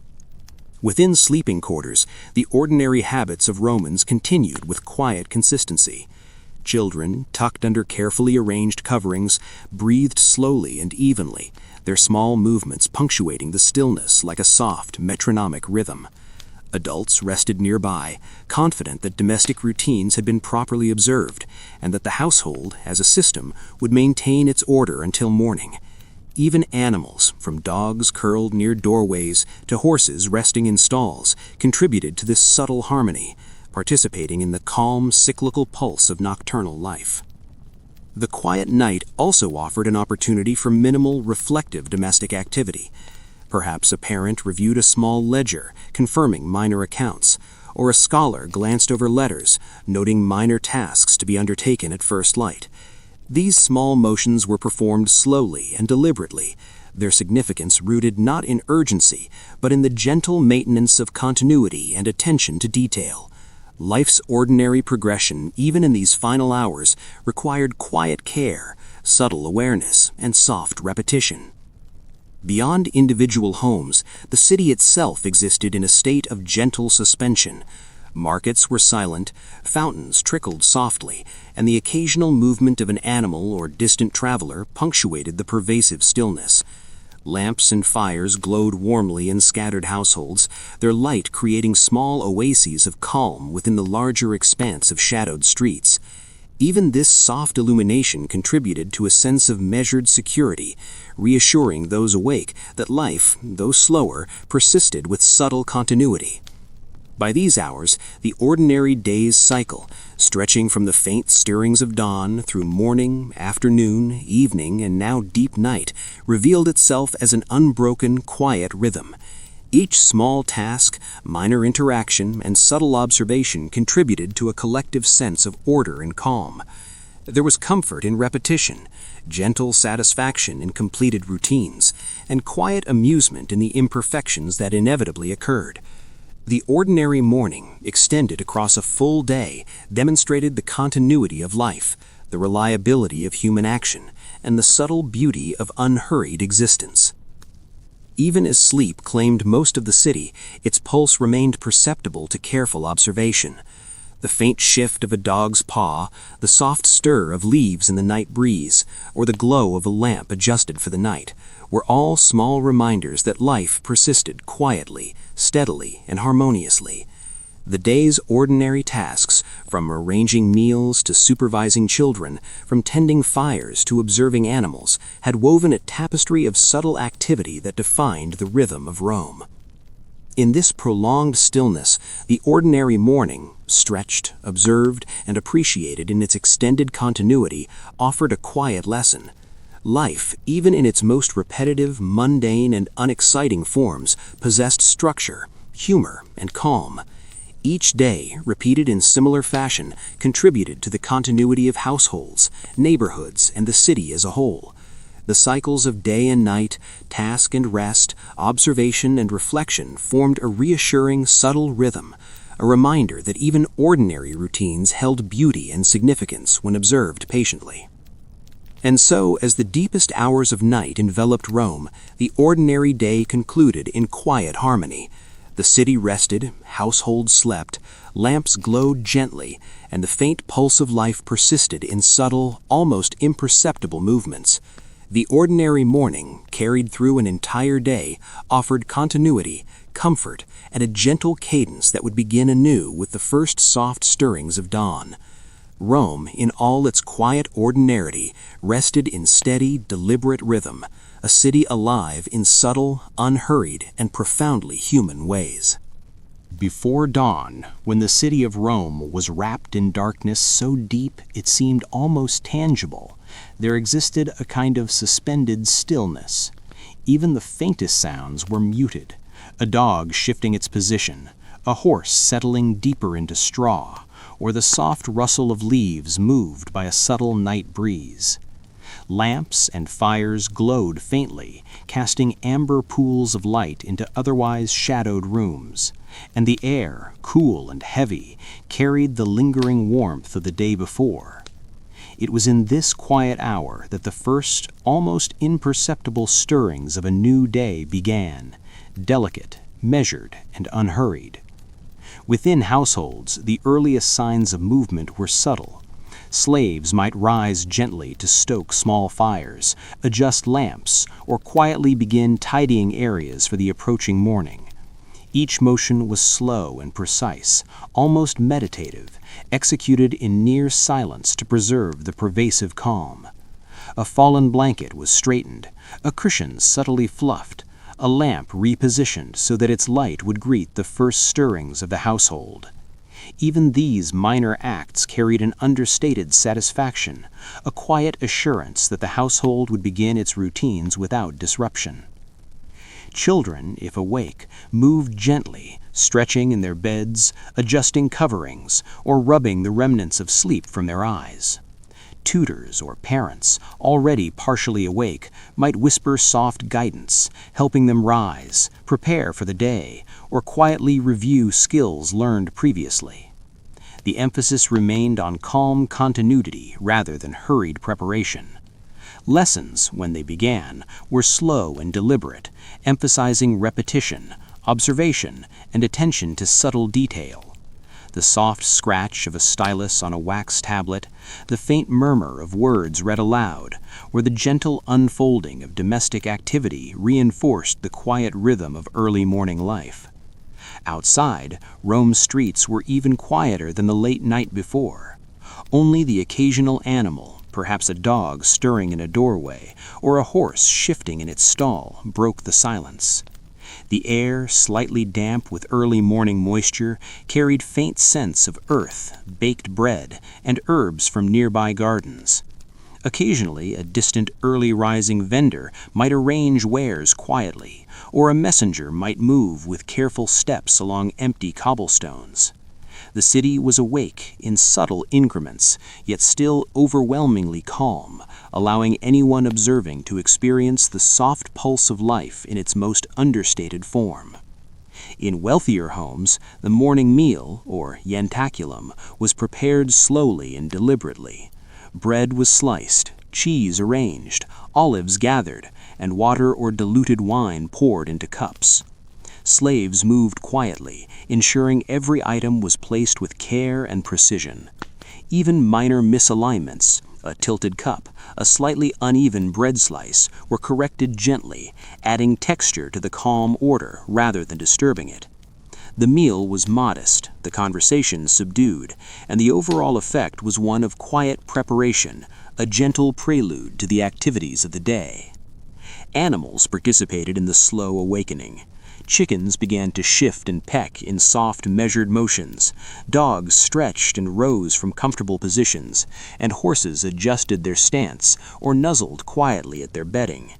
Within sleeping quarters, the ordinary habits of Romans continued with quiet consistency. Children, tucked under carefully arranged coverings, breathed slowly and evenly, their small movements punctuating the stillness like a soft, metronomic rhythm. Adults rested nearby, confident that domestic routines had been properly observed, and that the household, as a system, would maintain its order until morning. Even animals, from dogs curled near doorways to horses resting in stalls, contributed to this subtle harmony, participating in the calm, cyclical pulse of nocturnal life. The quiet night also offered an opportunity for minimal, reflective domestic activity. Perhaps a parent reviewed a small ledger, confirming minor accounts, or a scholar glanced over letters, noting minor tasks to be undertaken at first light. These small motions were performed slowly and deliberately, their significance rooted not in urgency, but in the gentle maintenance of continuity and attention to detail. Life's ordinary progression, even in these final hours, required quiet care, subtle awareness, and soft repetition. Beyond individual homes, the city itself existed in a state of gentle suspension. Markets were silent, fountains trickled softly, and the occasional movement of an animal or distant traveler punctuated the pervasive stillness. Lamps and fires glowed warmly in scattered households, their light creating small oases of calm within the larger expanse of shadowed streets. Even this soft illumination contributed to a sense of measured security, reassuring those awake that life, though slower, persisted with subtle continuity. By these hours, the ordinary day's cycle, stretching from the faint stirrings of dawn through morning, afternoon, evening, and now deep night, revealed itself as an unbroken, quiet rhythm. Each small task, minor interaction, and subtle observation contributed to a collective sense of order and calm. There was comfort in repetition, gentle satisfaction in completed routines, and quiet amusement in the imperfections that inevitably occurred. The ordinary morning, extended across a full day, demonstrated the continuity of life, the reliability of human action, and the subtle beauty of unhurried existence. Even as sleep claimed most of the city, its pulse remained perceptible to careful observation. The faint shift of a dog's paw, the soft stir of leaves in the night breeze, or the glow of a lamp adjusted for the night, were all small reminders that life persisted quietly, steadily, and harmoniously. The day's ordinary tasks, from arranging meals to supervising children, from tending fires to observing animals, had woven a tapestry of subtle activity that defined the rhythm of Rome. In this prolonged stillness, the ordinary morning, stretched, observed, and appreciated in its extended continuity, offered a quiet lesson. Life, even in its most repetitive, mundane, and unexciting forms, possessed structure, humor, and calm. Each day, repeated in similar fashion, contributed to the continuity of households, neighborhoods, and the city as a whole. The cycles of day and night, task and rest, observation and reflection formed a reassuring, subtle rhythm, a reminder that even ordinary routines held beauty and significance when observed patiently. And so, as the deepest hours of night enveloped Rome, the ordinary day concluded in quiet harmony. The city rested, households slept, lamps glowed gently, and the faint pulse of life persisted in subtle, almost imperceptible movements. The ordinary morning, carried through an entire day, offered continuity, comfort, and a gentle cadence that would begin anew with the first soft stirrings of dawn. Rome, in all its quiet ordinarity, rested in steady, deliberate rhythm, a city alive in subtle, unhurried, and profoundly human ways. Before dawn, when the city of Rome was wrapped in darkness so deep it seemed almost tangible, there existed a kind of suspended stillness. Even the faintest sounds were muted, a dog shifting its position, a horse settling deeper into straw, or the soft rustle of leaves moved by a subtle night breeze. Lamps and fires glowed faintly, casting amber pools of light into otherwise shadowed rooms, and the air, cool and heavy, carried the lingering warmth of the day before. It was in this quiet hour that the first, almost imperceptible stirrings of a new day began, delicate, measured, and unhurried. Within households, the earliest signs of movement were subtle. Slaves might rise gently to stoke small fires, adjust lamps, or quietly begin tidying areas for the approaching morning. Each motion was slow and precise, almost meditative, executed in near silence to preserve the pervasive calm. A fallen blanket was straightened, a cushion subtly fluffed, a lamp repositioned so that its light would greet the first stirrings of the household. Even these minor acts carried an understated satisfaction, a quiet assurance that the household would begin its routines without disruption. Children, if awake, moved gently, stretching in their beds, adjusting coverings, or rubbing the remnants of sleep from their eyes. Tutors or parents, already partially awake, might whisper soft guidance, helping them rise, prepare for the day, or quietly review skills learned previously. The emphasis remained on calm continuity rather than hurried preparation. Lessons, when they began, were slow and deliberate, emphasizing repetition, observation, and attention to subtle detail. the soft scratch of a stylus on a wax tablet, the faint murmur of words read aloud, or the gentle unfolding of domestic activity reinforced the quiet rhythm of early morning life. Outside, Rome's streets were even quieter than the late night before. Only the occasional animal, perhaps a dog stirring in a doorway, or a horse shifting in its stall, broke the silence. The air, slightly damp with early morning moisture, carried faint scents of earth, baked bread, and herbs from nearby gardens. Occasionally, a distant early-rising vendor might arrange wares quietly, or a messenger might move with careful steps along empty cobblestones. The city was awake in subtle increments, yet still overwhelmingly calm, allowing anyone observing to experience the soft pulse of life in its most understated form. In wealthier homes, the morning meal, or yentaculum, was prepared slowly and deliberately. Bread was sliced, cheese arranged, olives gathered, and water or diluted wine poured into cups. Slaves moved quietly, ensuring every item was placed with care and precision. Even minor misalignments, a tilted cup, a slightly uneven bread slice, were corrected gently, adding texture to the calm order rather than disturbing it. The meal was modest, the conversation subdued, and the overall effect was one of quiet preparation, a gentle prelude to the activities of the day. Animals participated in the slow awakening. Chickens began to shift and peck in soft, measured motions. Dogs stretched and rose from comfortable positions, and horses adjusted their stance or nuzzled quietly at their bedding.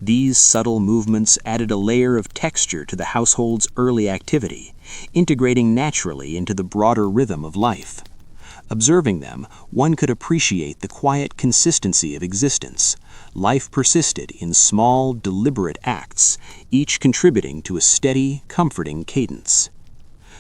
These subtle movements added a layer of texture to the household's early activity, integrating naturally into the broader rhythm of life. Observing them, one could appreciate the quiet consistency of existence. Life persisted in small, deliberate acts, each contributing to a steady, comforting cadence.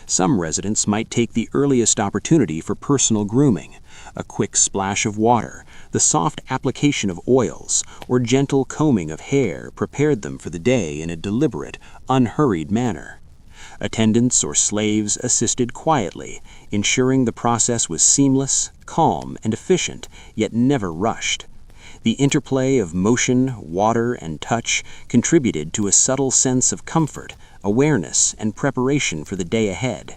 Some residents might take the earliest opportunity for personal grooming, a quick splash of water, the soft application of oils, or gentle combing of hair prepared them for the day in a deliberate, unhurried manner. Attendants or slaves assisted quietly, ensuring the process was seamless, calm, and efficient, yet never rushed. The interplay of motion, water, and touch contributed to a subtle sense of comfort, awareness, and preparation for the day ahead.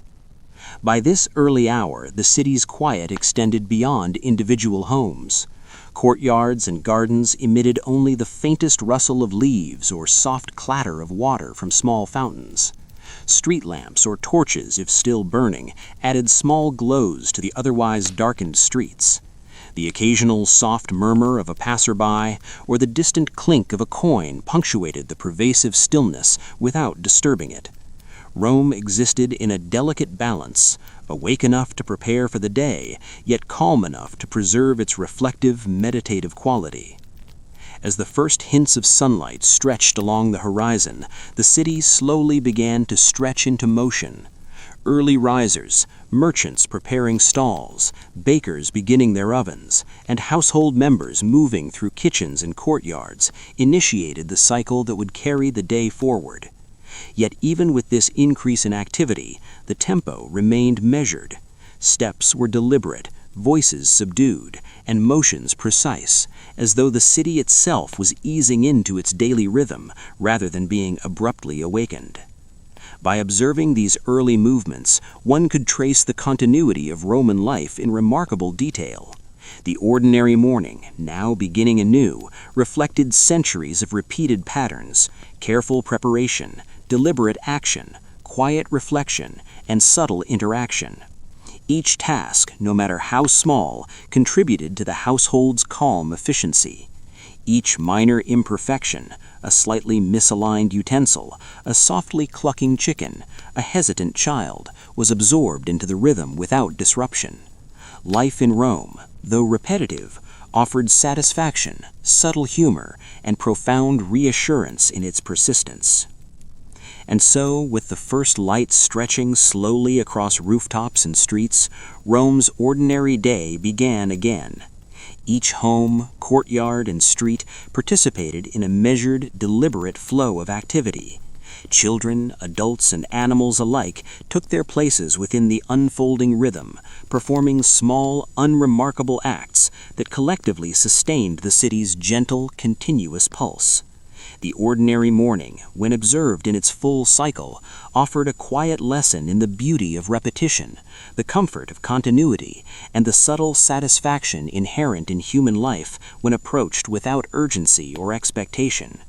By this early hour, the city's quiet extended beyond individual homes. Courtyards and gardens emitted only the faintest rustle of leaves or soft clatter of water from small fountains. Street lamps or torches, if still burning, added small glows to the otherwise darkened streets. The occasional soft murmur of a passerby or the distant clink of a coin punctuated the pervasive stillness without disturbing it. Rome existed in a delicate balance, awake enough to prepare for the day, yet calm enough to preserve its reflective, meditative quality. As the first hints of sunlight stretched along the horizon, the city slowly began to stretch into motion. Early risers, merchants preparing stalls, bakers beginning their ovens, and household members moving through kitchens and courtyards initiated the cycle that would carry the day forward. Yet even with this increase in activity, the tempo remained measured. Steps were deliberate, voices subdued, and motions precise, as though the city itself was easing into its daily rhythm rather than being abruptly awakened. By observing these early movements, one could trace the continuity of Roman life in remarkable detail. The ordinary morning, now beginning anew, reflected centuries of repeated patterns, careful preparation, deliberate action, quiet reflection, and subtle interaction. Each task, no matter how small, contributed to the household's calm efficiency. Each minor imperfection, a slightly misaligned utensil, a softly clucking chicken, a hesitant child, was absorbed into the rhythm without disruption. Life in Rome, though repetitive, offered satisfaction, subtle humor, and profound reassurance in its persistence. And so, with the first light stretching slowly across rooftops and streets, Rome's ordinary day began again. Each home, courtyard, and street participated in a measured, deliberate flow of activity. Children, adults, and animals alike took their places within the unfolding rhythm, performing small, unremarkable acts that collectively sustained the city's gentle, continuous pulse. The ordinary morning, when observed in its full cycle, offered a quiet lesson in the beauty of repetition, the comfort of continuity, and the subtle satisfaction inherent in human life when approached without urgency or expectation.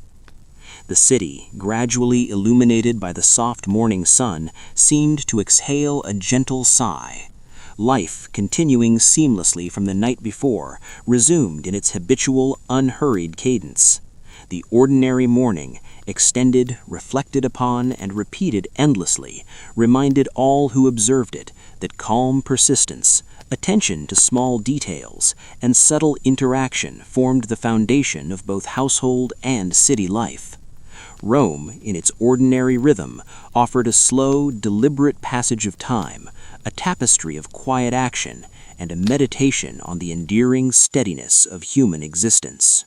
The city, gradually illuminated by the soft morning sun, seemed to exhale a gentle sigh. Life, continuing seamlessly from the night before, resumed in its habitual, unhurried cadence. The ordinary morning, extended, reflected upon, and repeated endlessly, reminded all who observed it that calm persistence, attention to small details, and subtle interaction formed the foundation of both household and city life. Rome, in its ordinary rhythm, offered a slow, deliberate passage of time, a tapestry of quiet action, and a meditation on the endearing steadiness of human existence.